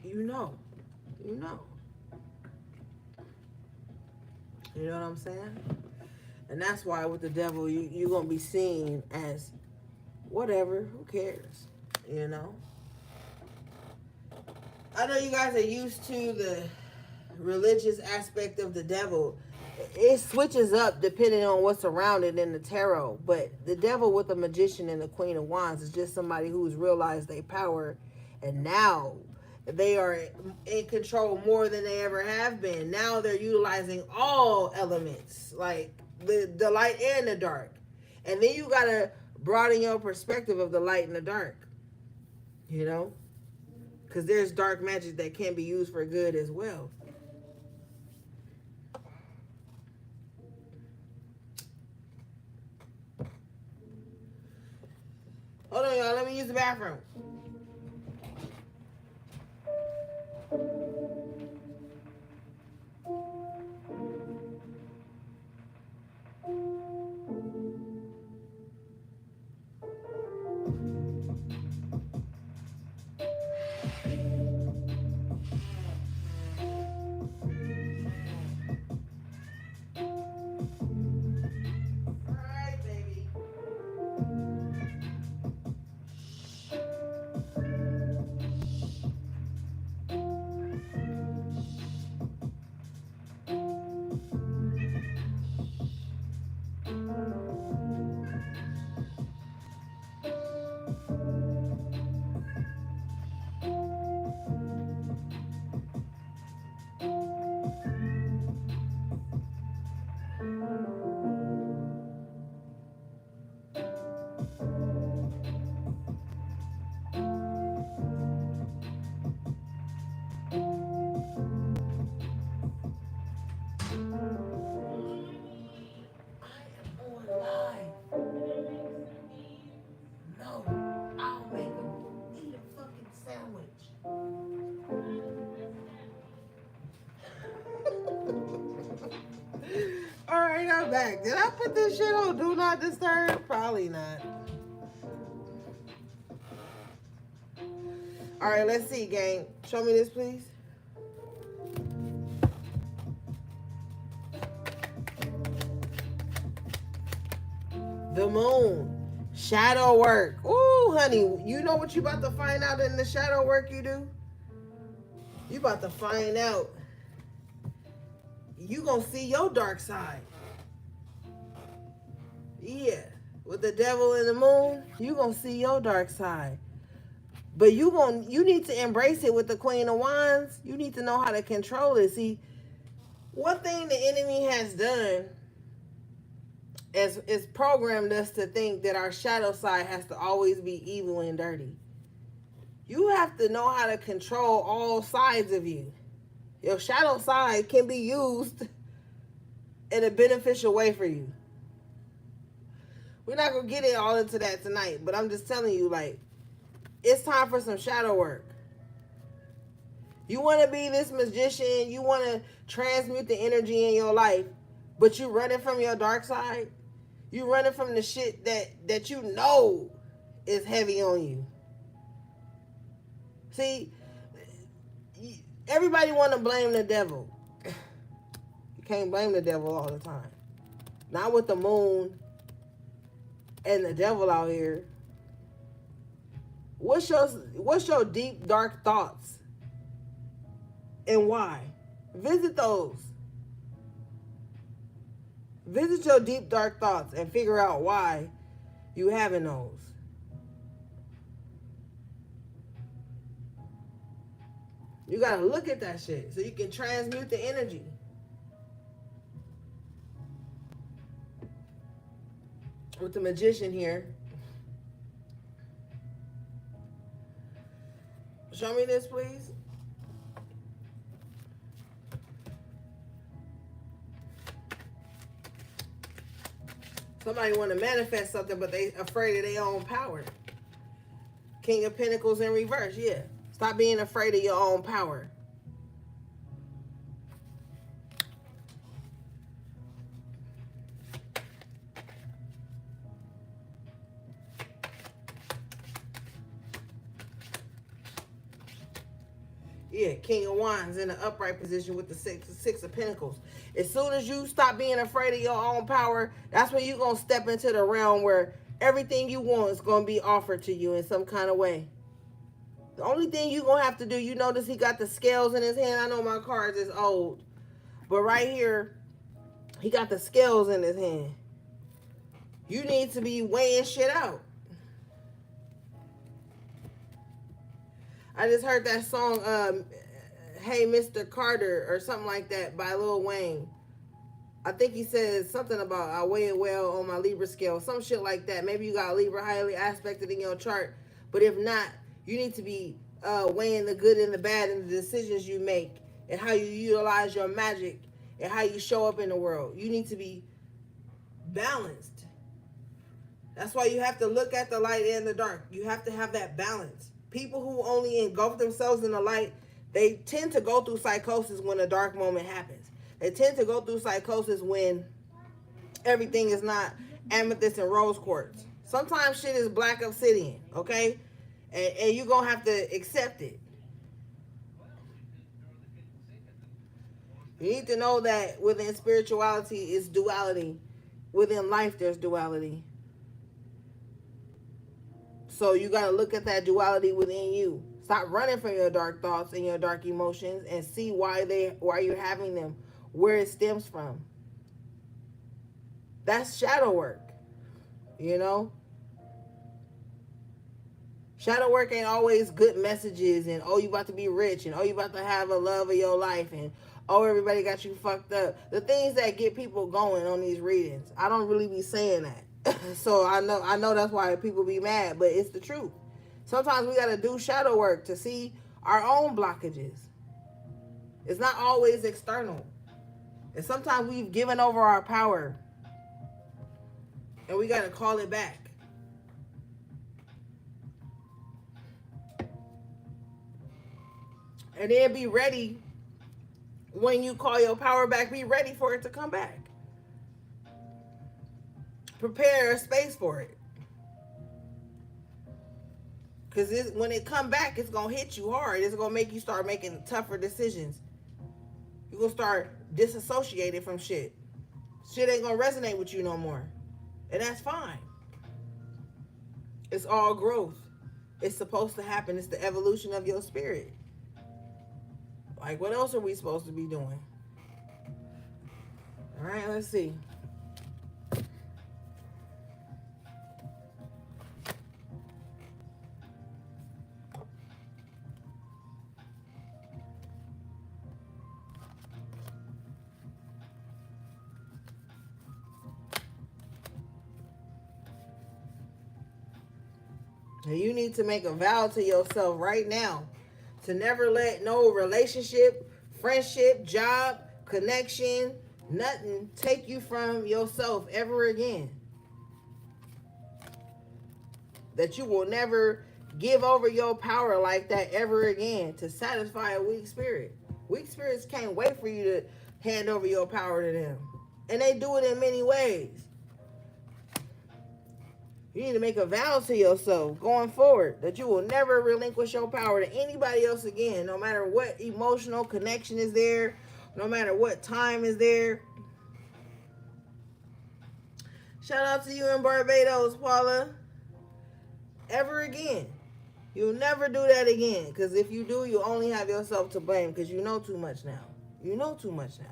You know. You know. You know what I'm saying? And that's why with the devil, you're going to be seen as whatever. Who cares? You know? I know you guys are used to the religious aspect of the devil. It switches up depending on what's around it in the tarot. But the devil with the magician and the Queen of Wands is just somebody who's realized their power. And now they are in control more than they ever have been. Now they're utilizing all elements, like the light and the dark. And then you got to broaden your perspective of the light and the dark. You know? Because there's dark magic that can be used for good as well. Hold on, y'all. Let me use the bathroom. Alright, I'm back. Did I put this shit on Do Not Disturb? Probably not. Alright, let's see, gang. Show me this, please. The moon. Shadow work. Ooh, honey, you know what you about to find out in the shadow work you do? You about to find out. You gonna see your dark side. Yeah. With the devil and the moon, you gonna see your dark side. But you need to embrace it with the Queen of Wands. You need to know how to control it. See, one thing the enemy has done is programmed us to think that our shadow side has to always be evil and dirty. You have to know how to control all sides of you. Your shadow side can be used in a beneficial way for you. We're not going to get it all into that tonight, but I'm just telling you, like, it's time for some shadow work. You want to be this magician, you want to transmute the energy in your life, but you running from your dark side. You running from the shit that you know is heavy on you. See, everybody want to blame the devil. You can't blame the devil all the time. Not with the moon and the devil out here. What's your deep, dark thoughts? And why? Visit those. Visit your deep, dark thoughts and figure out why you having those. You gotta look at that shit so you can transmute the energy. With the magician here. Show me this, please. Somebody want to manifest something, but they afraid of their own power. King of Pentacles in reverse, yeah. Stop being afraid of your own power. Yeah, King of Wands in the upright position with the six of Pentacles. As soon as you stop being afraid of your own power, that's when you're going to step into the realm where everything you want is going to be offered to you in some kind of way. The only thing you're going to have to do, you notice he got the scales in his hand. I know my cards is old, but right here, he got the scales in his hand. You need to be weighing shit out. I just heard that song, Hey Mr. Carter, or something like that by Lil Wayne. I think he says something about I weigh it well on my Libra scale, some shit like that. Maybe you got Libra highly aspected in your chart, but if not, you need to be weighing the good and the bad in the decisions you make and how you utilize your magic and how you show up in the world. You need to be balanced. That's why you have to look at the light and the dark. You have to have that balance. People who only engulf themselves in the light, they tend to go through psychosis when a dark moment happens. They tend to go through psychosis when everything is not amethyst and rose quartz. Sometimes shit is black obsidian, okay? And you're going to have to accept it. You need to know that within spirituality is duality. Within life, there's duality. So you got to look at that duality within you. Stop running from your dark thoughts and your dark emotions and see why you're having them, where it stems from. That's shadow work, you know? Shadow work ain't always good messages and, oh, you about to be rich and, oh, you about to have a love of your life and, oh, everybody got you fucked up. The things that get people going on these readings, I don't really be saying that. So I know that's why people be mad, but it's the truth. Sometimes we got to do shadow work to see our own blockages. It's not always external. And sometimes we've given over our power and we got to call it back. And then be ready when you call your power back, be ready for it to come back. Prepare a space for it. Because when it come back, it's going to hit you hard. It's going to make you start making tougher decisions. You're going to start disassociating from shit. Shit ain't going to resonate with you no more. And that's fine. It's all growth. It's supposed to happen. It's the evolution of your spirit. Like, what else are we supposed to be doing? All right, let's see. And you need to make a vow to yourself right now to never let no relationship, friendship, job, connection, nothing take you from yourself ever again. That you will never give over your power like that ever again to satisfy a weak spirit. Weak spirits can't wait for you to hand over your power to them. And they do it in many ways. You need to make a vow to yourself going forward that you will never relinquish your power to anybody else again, no matter what emotional connection is there, no matter what time is there. Shout out to you in Barbados, Paula. Ever again. You'll never do that again. Because if you do, you only have yourself to blame because you know too much now. You know too much now.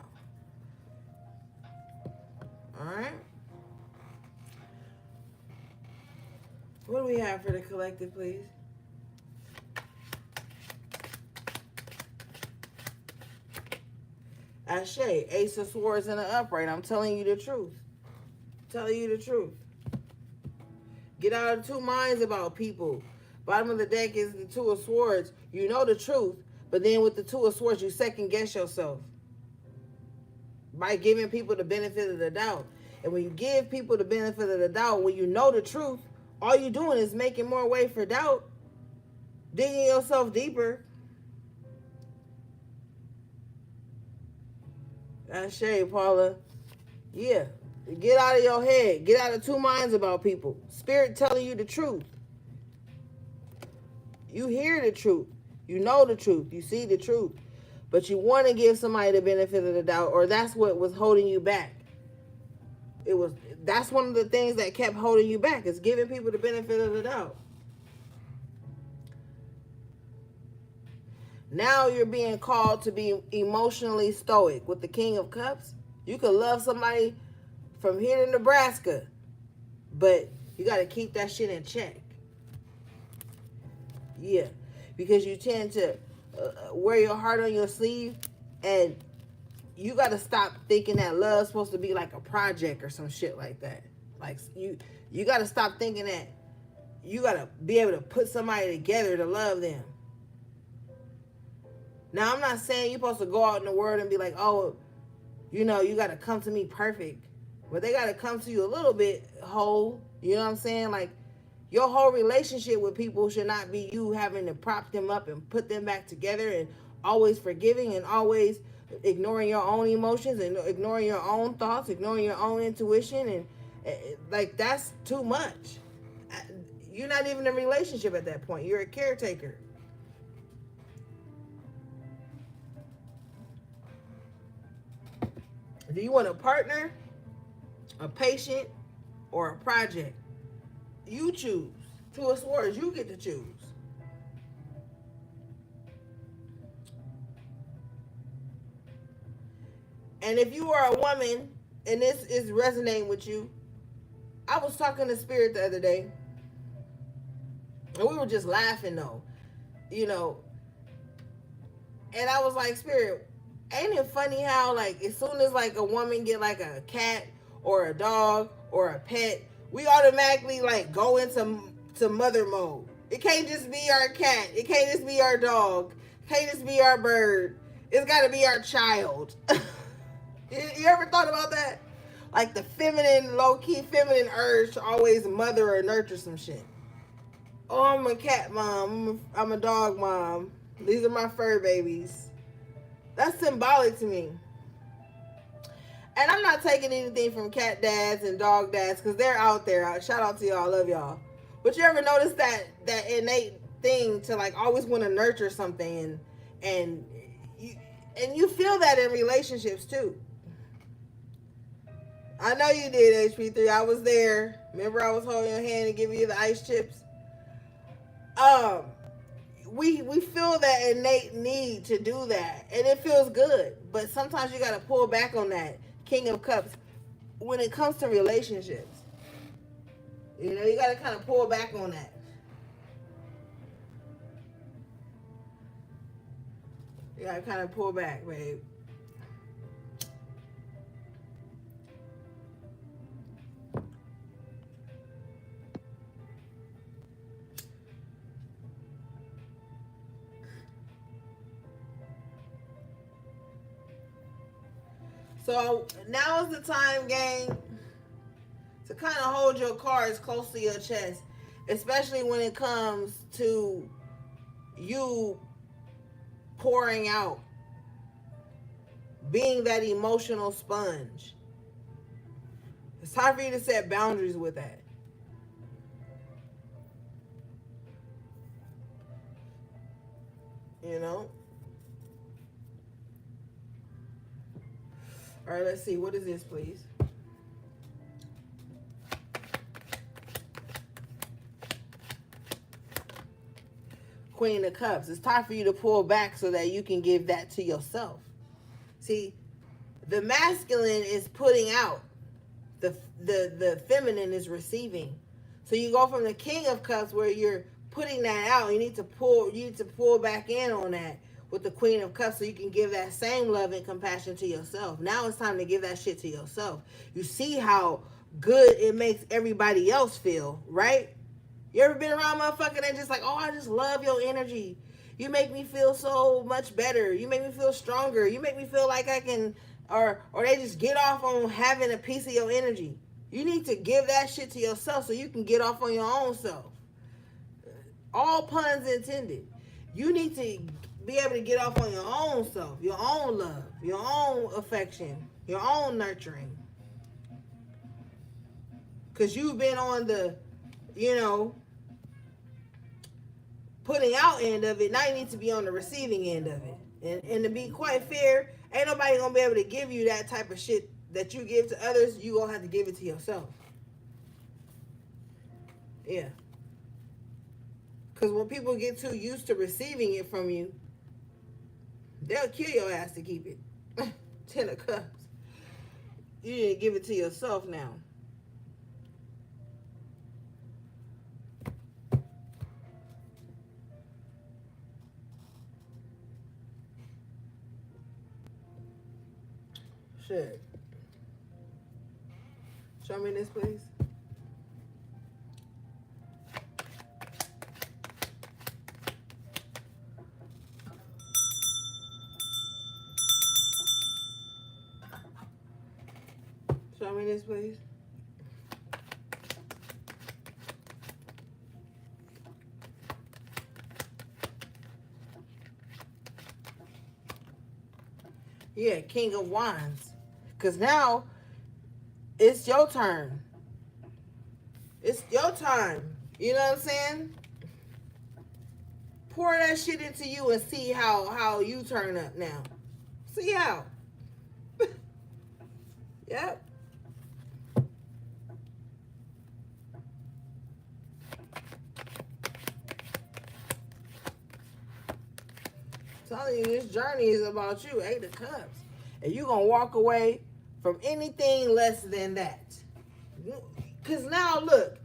Alright? What do we have for the collective, please? Ashe, Ace of Swords in the upright. I'm telling you the truth. Telling you the truth. Get out of two minds about people. Bottom of the deck is the Two of Swords. You know the truth, but then with the Two of Swords, you second guess yourself by giving people the benefit of the doubt. And when you give people the benefit of the doubt, when you know the truth, all you're doing is making more way for doubt, digging yourself deeper. That's shade, Paula. Yeah. Get out of your head. Get out of two minds about people. Spirit telling you the truth. You hear the truth. You know the truth. You see the truth. But you want to give somebody the benefit of the doubt, or that's what was holding you back. That's one of the things that kept holding you back, is giving people the benefit of the doubt. Now you're being called to be emotionally stoic with the King of Cups. You could love somebody from here to Nebraska, but you got to keep that shit in check. Yeah, because you tend to wear your heart on your sleeve, and you got to stop thinking that love's supposed to be like a project or some shit like that. Like you got to stop thinking that you got to be able to put somebody together to love them. Now, I'm not saying you're supposed to go out in the world and be like, oh, you know, you got to come to me perfect. But they got to come to you a little bit whole. You know what I'm saying? Like, your whole relationship with people should not be you having to prop them up and put them back together and always forgiving and always ignoring your own emotions and ignoring your own thoughts, ignoring your own intuition. And like, that's too much. You're not even in a relationship at that point. You're a caretaker. Do you want a partner, a patient, or a project? You choose. Two of Swords, you get to choose. And if you are a woman and this is resonating with you, I was talking to Spirit the other day, and we were just laughing though, you know. And I was like, Spirit, ain't it funny how, like, as soon as like a woman get like a cat or a dog or a pet, we automatically like go into mother mode. It can't just be our cat. It can't just be our dog. It can't just be our bird. It's got to be our child. You ever thought about that? Like the feminine, low-key feminine urge to always mother or nurture some shit. Oh, I'm a cat mom. I'm a dog mom. These are my fur babies. That's symbolic to me. And I'm not taking anything from cat dads and dog dads because they're out there. Shout out to y'all. I love y'all. But you ever notice that innate thing to like always want to nurture something, and you feel that in relationships too. I know you did, HP3. I was there. Remember, I was holding your hand and giving you the ice chips. We feel that innate need to do that, and it feels good. But sometimes you got to pull back on that King of Cups when it comes to relationships. You know, you got to kind of pull back on that. You got to kind of pull back, babe. So now is the time, gang, to kind of hold your cards close to your chest, especially when it comes to you pouring out, being that emotional sponge. It's time for you to set boundaries with that. You know? All right, let's see. What is this, please? Queen of Cups. It's time for you to pull back so that you can give that to yourself. See, the masculine is putting out. The feminine is receiving. So you go from the King of Cups where you're putting that out. You need to pull back in on that with the Queen of Cups so you can give that same love and compassion to yourself. Now it's time to give that shit to yourself. You see how good it makes everybody else feel, right? You ever been around motherfucker that just like, oh, I just love your energy. You make me feel so much better. You make me feel stronger. You make me feel like I can, or they just get off on having a piece of your energy. You need to give that shit to yourself so you can get off on your own self. All puns intended. You need to be able to get off on your own self, your own love, your own affection, your own nurturing. Because you've been on the, putting out end of it. Now you need to be on the receiving end of it. And to be quite fair, ain't nobody going to be able to give you that type of shit that you give to others. You going to have to give it to yourself. Yeah. Because when people get too used to receiving it from you, they'll kill your ass to keep it. 10 of Cups. You need to give it to yourself now. Shit. Show me this, please. Show me this, please. Yeah, King of Wands. Because now it's your turn. It's your time. You know what I'm saying? Pour that shit into you and see how you turn up now. See how. Yep. I'm telling you, this journey is about you. 8 of Cups. And you're going to walk away from anything less than that. Because now, look,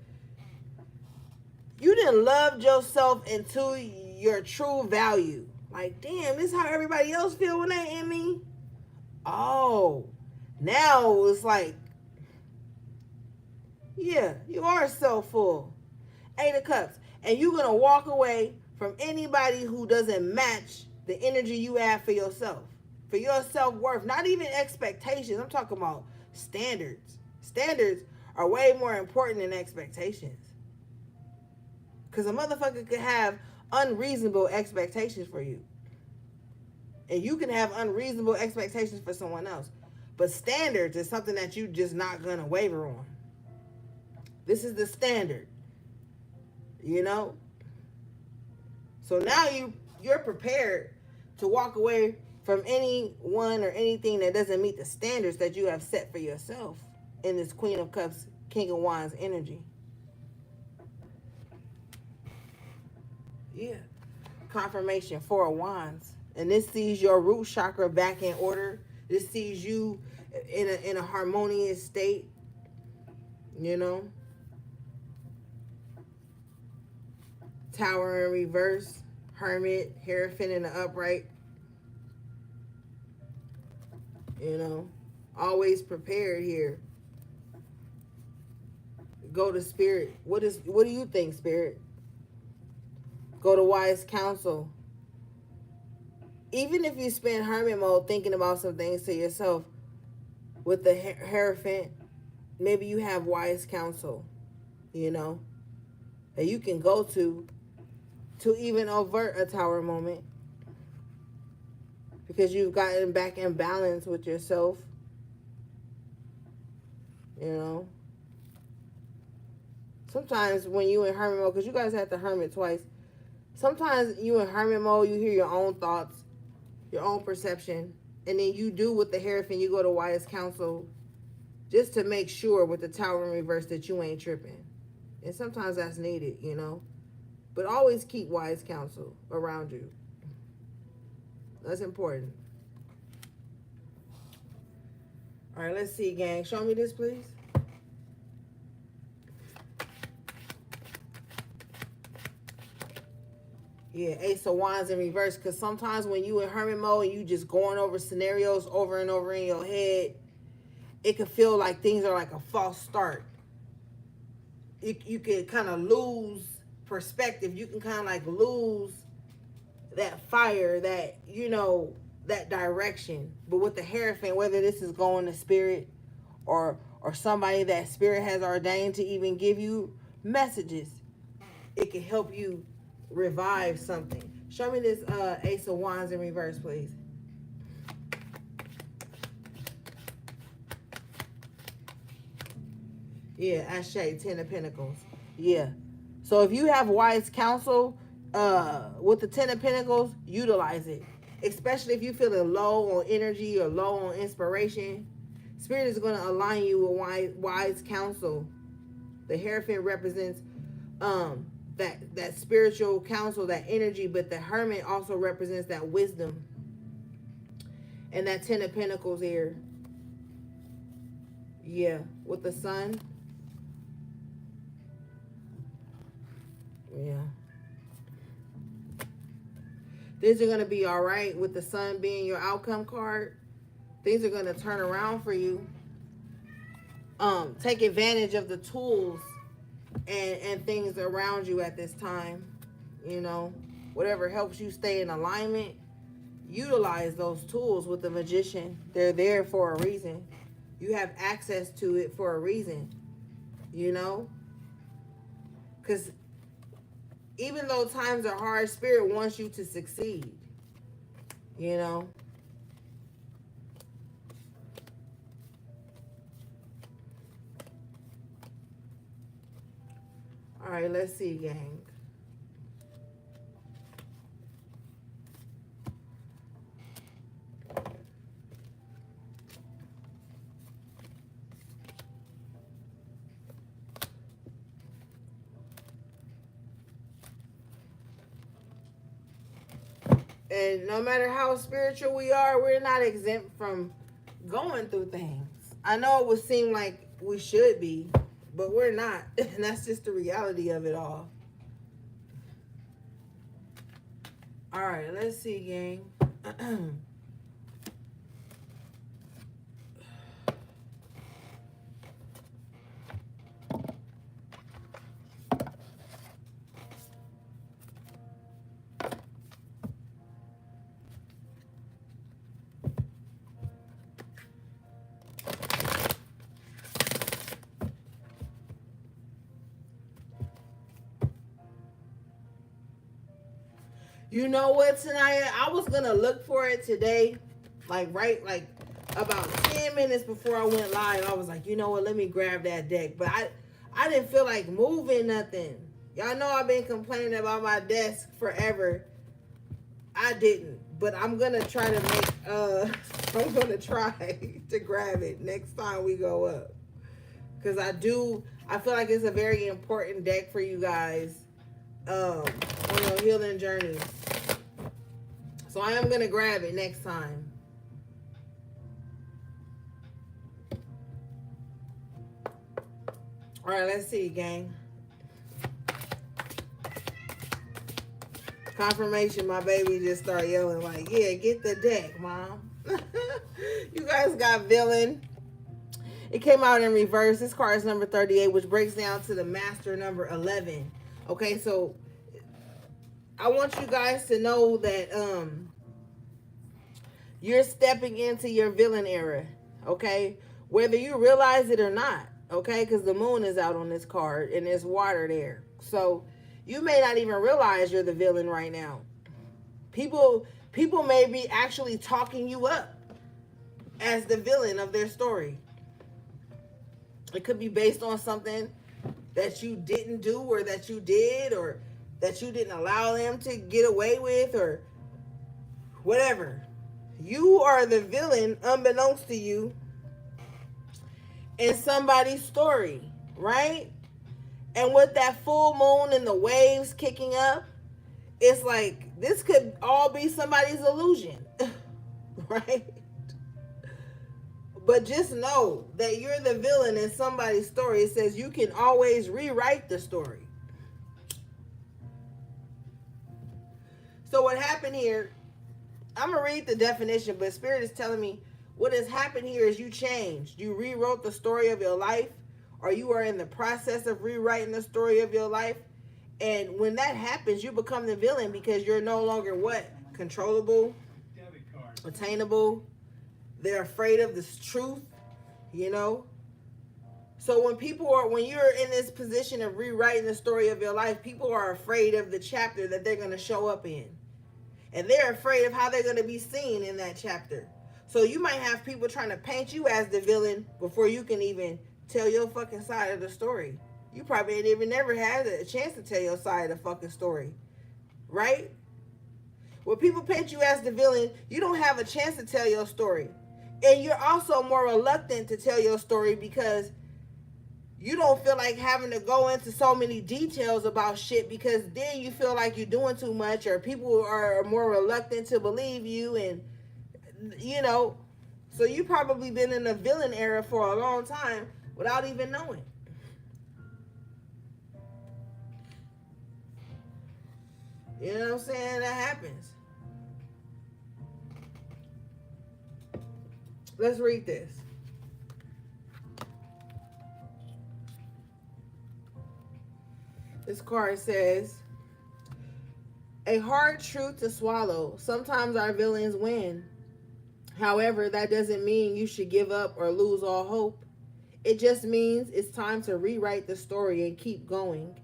you done loved yourself into your true value. Like, damn, this is how everybody else feel when they in me? Oh, now it's like, yeah, you are so full. 8 of Cups. And you're going to walk away from anybody who doesn't match the energy you have for yourself. For your self-worth. Not even expectations. I'm talking about standards. Standards are way more important than expectations. Because a motherfucker could have unreasonable expectations for you. And you can have unreasonable expectations for someone else. But standards is something that you just not going to waver on. This is the standard. You know? So now you're prepared to walk away from anyone or anything that doesn't meet the standards that you have set for yourself in this Queen of Cups, King of Wands energy. Yeah. Confirmation, 4 of Wands. And this sees your root chakra back in order. This sees you in a harmonious state. You know? Tower in reverse. Hermit. Hierophant in the upright. You know? Always prepared here. Go to Spirit. What do you think, Spirit? Go to wise counsel. Even if you spend hermit mode thinking about some things to yourself, With the Hierophant, maybe you have wise counsel, you know, that you can go to even avert a tower moment, because you've gotten back in balance with yourself, you know. Sometimes when you in hermit mode, because you guys had the hermit twice, sometimes you in hermit mode, you hear your own thoughts, your own perception, and then you do with the Hierophant, you go to wise counsel just to make sure with the tower in reverse that you ain't tripping. And sometimes that's needed, you know. But always keep wise counsel around you. That's important. All right, let's see, gang. Show me this, please. Yeah, Ace of Wands in reverse. Because sometimes when you in hermit mode and you just going over scenarios over and over in your head, it can feel like things are like a false start. You can kind of lose perspective. You can kind of like lose that fire, that, you know, that direction. But with the Hierophant, whether this is going to spirit or somebody that spirit has ordained to even give you messages, it can help you revive something. Show me this Ace of Wands in reverse, please. Yeah, Ashe, 10 of Pentacles. Yeah. So if you have wise counsel with the 10 of Pentacles, utilize it. Especially if you're feeling low on energy or low on inspiration. Spirit is going to align you with wise counsel. The Hierophant represents that spiritual counsel, that energy, but the Hermit also represents that wisdom. And that 10 of Pentacles here. Yeah, with the Sun. Yeah. Things are going to be all right with the Sun being your outcome card. Things are going to turn around for you. Take advantage of the tools and things around you at this time. You know, whatever helps you stay in alignment, utilize those tools with the Magician. They're there for a reason. You have access to it for a reason, you know? Because even though times are hard, Spirit wants you to succeed, you know? All right, let's see, gang. And no matter how spiritual we are, we're not exempt from going through things. I know it would seem like we should be, but we're not. And that's just the reality of it all. All right, let's see, gang. You know what, Tanaya? I was going to look for it today, like about 10 minutes before I went live. I was like, you know what, let me grab that deck. But I didn't feel like moving nothing. Y'all know I've been complaining about my desk forever. I didn't. But I'm going to try to I'm going to try to grab it next time we go up. Because I feel like it's a very important deck for you guys on your healing journey. So I am going to grab it next time. All right, let's see, gang. Confirmation, my baby just started yelling like, yeah, get the deck, Mom. You guys got Villain. It came out in reverse. This card is number 38, which breaks down to the Master number 11. Okay, so I want you guys to know that you're stepping into your villain era, okay? whether you realize it or not, okay? Because the moon is out on this card and there's water there. So you may not even realize you're the villain right now. People may be actually talking you up as the villain of their story. It could be based on something that you didn't do or that you did or that you didn't allow them to get away with or whatever. You are the villain unbeknownst to you in somebody's story, right? And with that full moon and the waves kicking up, it's like this could all be somebody's illusion, right? But just know that you're the villain in somebody's story. It says you can always rewrite the story. So what happened here, I'm going to read the definition, but Spirit is telling me what has happened here is you changed. You rewrote the story of your life, or you are in the process of rewriting the story of your life. And when that happens, you become the villain because you're no longer what? Controllable, attainable. They're afraid of this truth, you know? So when you're in this position of rewriting the story of your life, people are afraid of the chapter that they're going to show up in. And they're afraid of how they're going to be seen in that chapter. So you might have people trying to paint you as the villain before you can even tell your fucking side of the story. You probably ain't even never had a chance to tell your side of the fucking story. Right? When people paint you as the villain, you don't have a chance to tell your story. And you're also more reluctant to tell your story because you don't feel like having to go into so many details about shit because then you feel like you're doing too much or people are more reluctant to believe you and, you know, so you probably been in the villain era for a long time without even knowing. You know what I'm saying? That happens. Let's read this. This card says, a hard truth to swallow. Sometimes our villains win. However, that doesn't mean you should give up or lose all hope. It just means it's time to rewrite the story and keep going.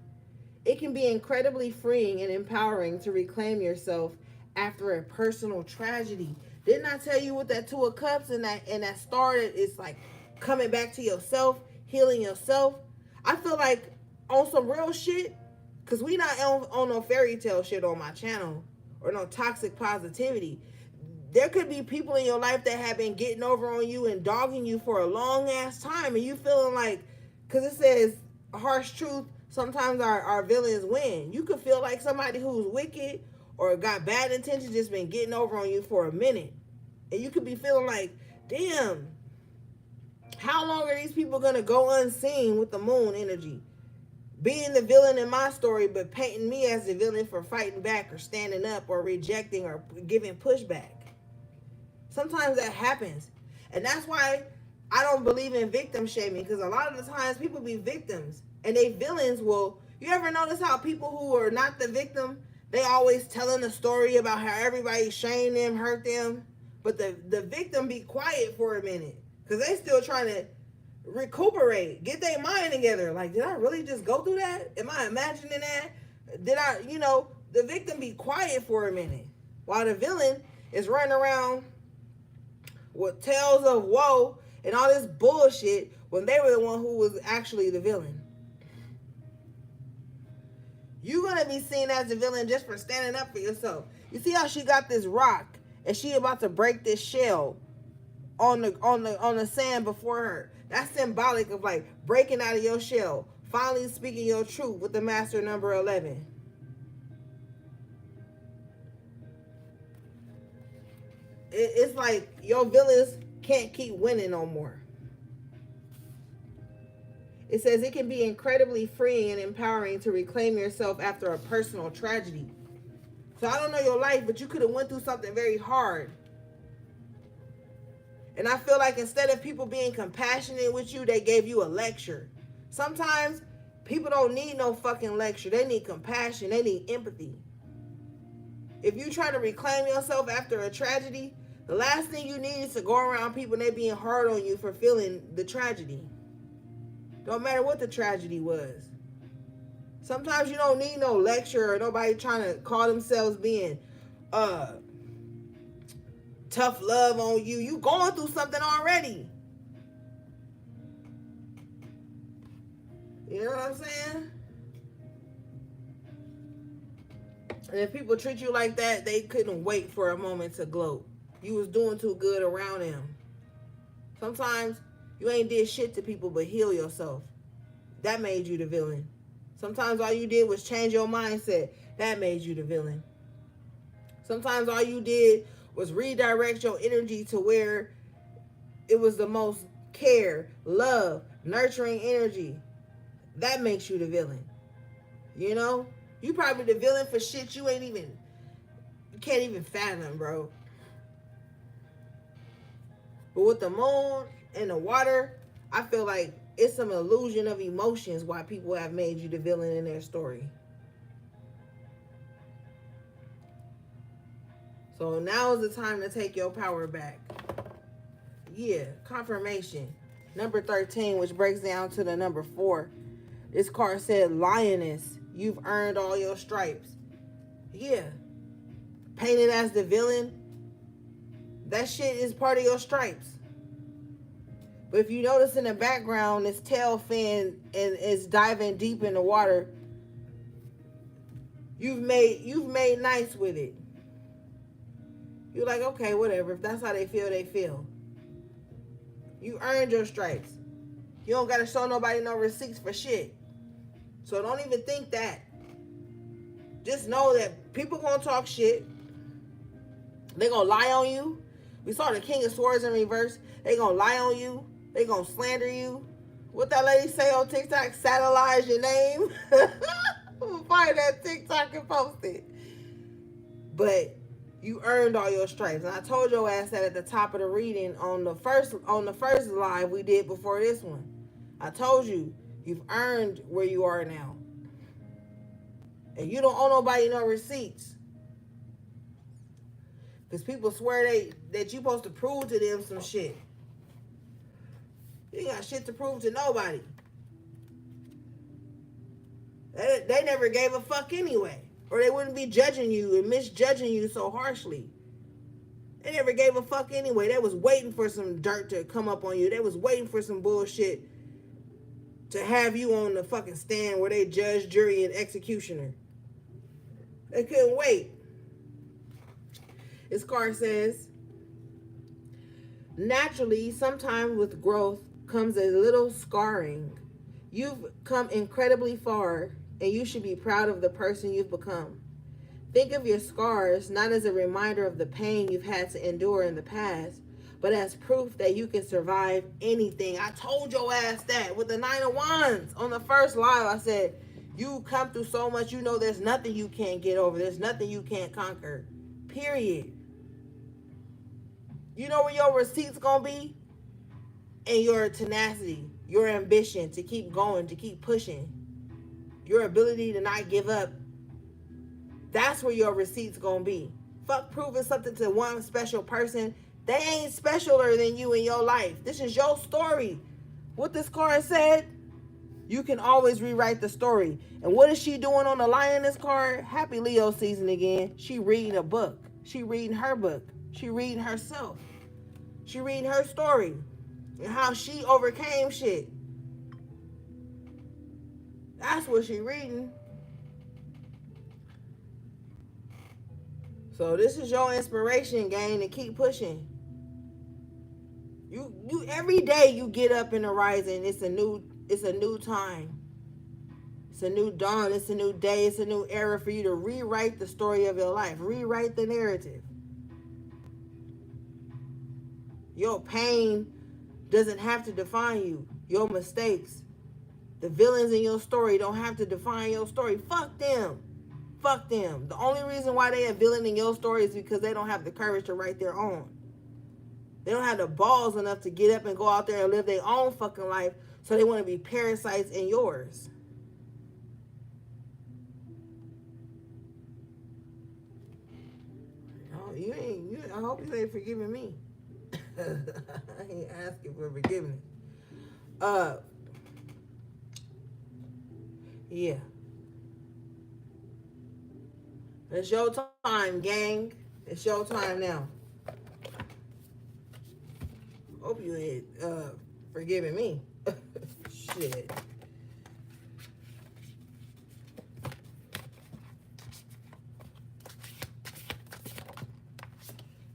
It can be incredibly freeing and empowering to reclaim yourself after a personal tragedy. Didn't I tell you with that Two of Cups and that star that it's like coming back to yourself, healing yourself? I feel like on some real shit, because we not on no fairy tale shit on my channel or no toxic positivity. There could be people in your life that have been getting over on you and dogging you for a long ass time and you feeling like, because it says harsh truth, sometimes our villains win. You could feel like somebody who's wicked or got bad intentions just been getting over on you for a minute. And you could be feeling like, damn, how long are these people going to go unseen with the moon energy? Being the villain in my story, but painting me as the villain for fighting back or standing up or rejecting or giving pushback. Sometimes that happens. And that's why I don't believe in victim shaming, because a lot of the times people be victims and they villains will, you ever notice how people who are not the victim, they always telling a story about how everybody shamed them, hurt them, but the victim be quiet for a minute because they still trying to recuperate, get their mind together. Like, did I really just go through that? Am I imagining that? Did I, the victim be quiet for a minute while the villain is running around with tales of woe and all this bullshit when they were the one who was actually the villain. You're going to be seen as the villain just for standing up for yourself. You see how she got this rock and she about to break this shell on the sand before her. That's symbolic of like breaking out of your shell, finally speaking your truth with the master number 11. It's like your villains can't keep winning no more. It says it can be incredibly freeing and empowering to reclaim yourself after a personal tragedy. So I don't know your life, but you could have went through something very hard. And I feel like instead of people being compassionate with you, they gave you a lecture. Sometimes people don't need no fucking lecture. They need compassion. They need empathy. If you try to reclaim yourself after a tragedy, The last thing you need is to go around people and they being hard on you for feeling the tragedy. Don't matter what the tragedy was. Sometimes you don't need no lecture or nobody trying to call themselves being tough love on you. You going through something already. You know what I'm saying? And if people treat you like that, they couldn't wait for a moment to gloat. You was doing too good around them. Sometimes you ain't did shit to people but heal yourself. That made you the villain. Sometimes all you did was change your mindset. That made you the villain. Sometimes all you did was redirect your energy to where it was the most care, love, nurturing energy. That makes you the villain. You know? You probably the villain for shit you can't even fathom, bro. But with the moon and the water, I feel like it's some illusion of emotions why people have made you the villain in their story. So now is the time to take your power back. Yeah, confirmation. Number 13, which breaks down to the number 4. This card said, Lioness, you've earned all your stripes. Yeah. Painted as the villain, that shit is part of your stripes. But if you notice in the background, this tail fin and it's diving deep in the water. You've made nice with it. You're like, okay, whatever. If that's how they feel, they feel. You earned your stripes. You don't gotta show nobody no receipts for shit. So don't even think that. Just know that people gonna talk shit. They gonna lie on you. We saw the King of Swords in reverse. They gonna lie on you. They gonna slander you. What that lady say on TikTok? Satellize your name. I'm gonna find that TikTok and post it. But you earned all your stripes. And I told your ass that at the top of the reading on the first live we did before this one. I told you, you've earned where you are now. And you don't owe nobody no receipts. Because people swear that you supposed to prove to them some shit. You ain't got shit to prove to nobody. They never gave a fuck anyway. Or they wouldn't be judging you and misjudging you so harshly. They never gave a fuck anyway. They was waiting for some dirt to come up on you. They was waiting for some bullshit to have you on the fucking stand where they judge, jury, and executioner. They couldn't wait. This card says, naturally, sometimes with growth comes a little scarring. You've come incredibly far, and you should be proud of the person you've become. Think of your scars not as a reminder of the pain you've had to endure in the past, but as proof that you can survive anything. I told your ass that with the 9 of Wands. On the first live, I said, you come through so much, you know there's nothing you can't get over. There's nothing you can't conquer. Period. You know where your receipts gonna be? And your tenacity, your ambition to keep going, to keep pushing, your ability to not give up. That's where your receipts gonna be. Fuck proving something to one special person. They ain't specialer than you in your life. This is your story. What this card said, you can always rewrite the story. And what is she doing on the Lioness card? Happy Leo season again. She reading a book. She reading her book. She reading herself. She reading her story and how she overcame shit. That's what she reading. So this is your inspiration, gang, to keep pushing. You every day you get up in the rising, it's a new time. It's a new dawn, it's a new day, it's a new era for you to rewrite the story of your life. Rewrite the narrative. Your pain doesn't have to define you. Your mistakes, the villains in your story don't have to define your story. Fuck them. Fuck them. The only reason why they are villain in your story is because they don't have the courage to write their own. They don't have the balls enough to get up and go out there and live their own fucking life, so they want to be parasites in yours. I hope you ain't forgiving me. I ain't asking for forgiveness. Uh, yeah. It's your time, gang. It's your time now. Hope you ain't forgiving me. Shit.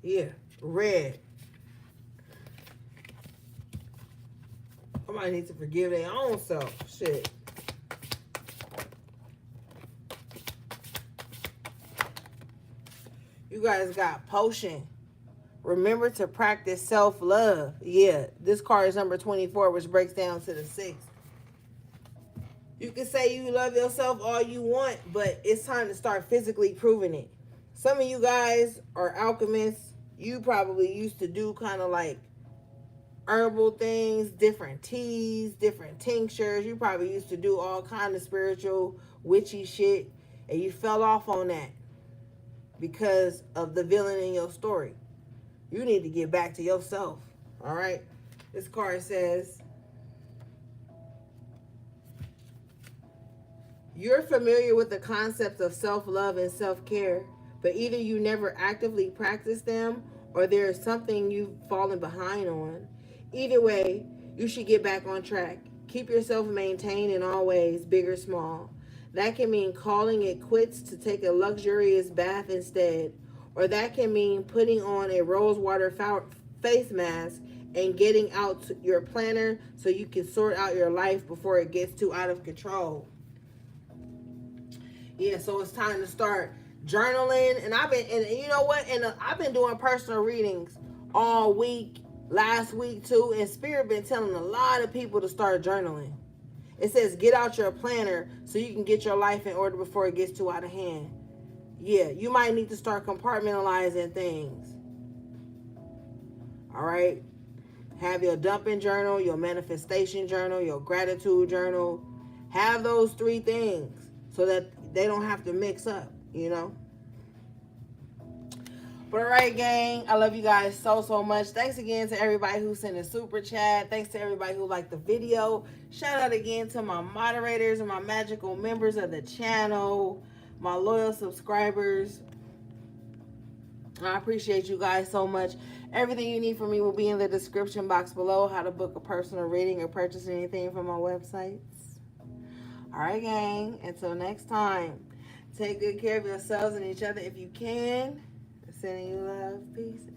Yeah. Red. Somebody needs to forgive their own self. Shit. You guys got potion. Remember to practice self-love. Yeah, this card is number 24, which breaks down to the 6. You can say you love yourself all you want, but it's time to start physically proving it. Some of you guys are alchemists. You probably used to do kind of like herbal things, different teas, different tinctures. You probably used to do all kind of spiritual, witchy shit, and you fell off on that because of the villain in your story. You need to get back to yourself. All right. This card says, you're familiar with the concepts of self-love and self-care, but either you never actively practice them or there is something you've fallen behind on. Either way, you should get back on track. Keep yourself maintained in all ways, big or small. That can mean calling it quits to take a luxurious bath instead, or that can mean putting on a rosewater face mask and getting out your planner so you can sort out your life before it gets too out of control. Yeah, so it's time to start journaling. And you know what? And I've been doing personal readings all week, last week too. And Spirit been telling a lot of people to start journaling. It says get out your planner so you can get your life in order before it gets too out of hand. Yeah, you might need to start compartmentalizing things. All right. Have your dumping journal, your manifestation journal, your gratitude journal. Have those 3 things so that they don't have to mix up, you know. But all right, gang, I love you guys so much. Thanks again to everybody who sent a super chat. Thanks to everybody who liked the video. Shout out again to my moderators and my magical members of the channel, my loyal subscribers. I appreciate you guys so much. Everything you need from me will be in the description box below. How to book a personal reading or purchase anything from my websites. All right, gang. Until next time, take good care of yourselves and each other if you can. Sending you love, peace,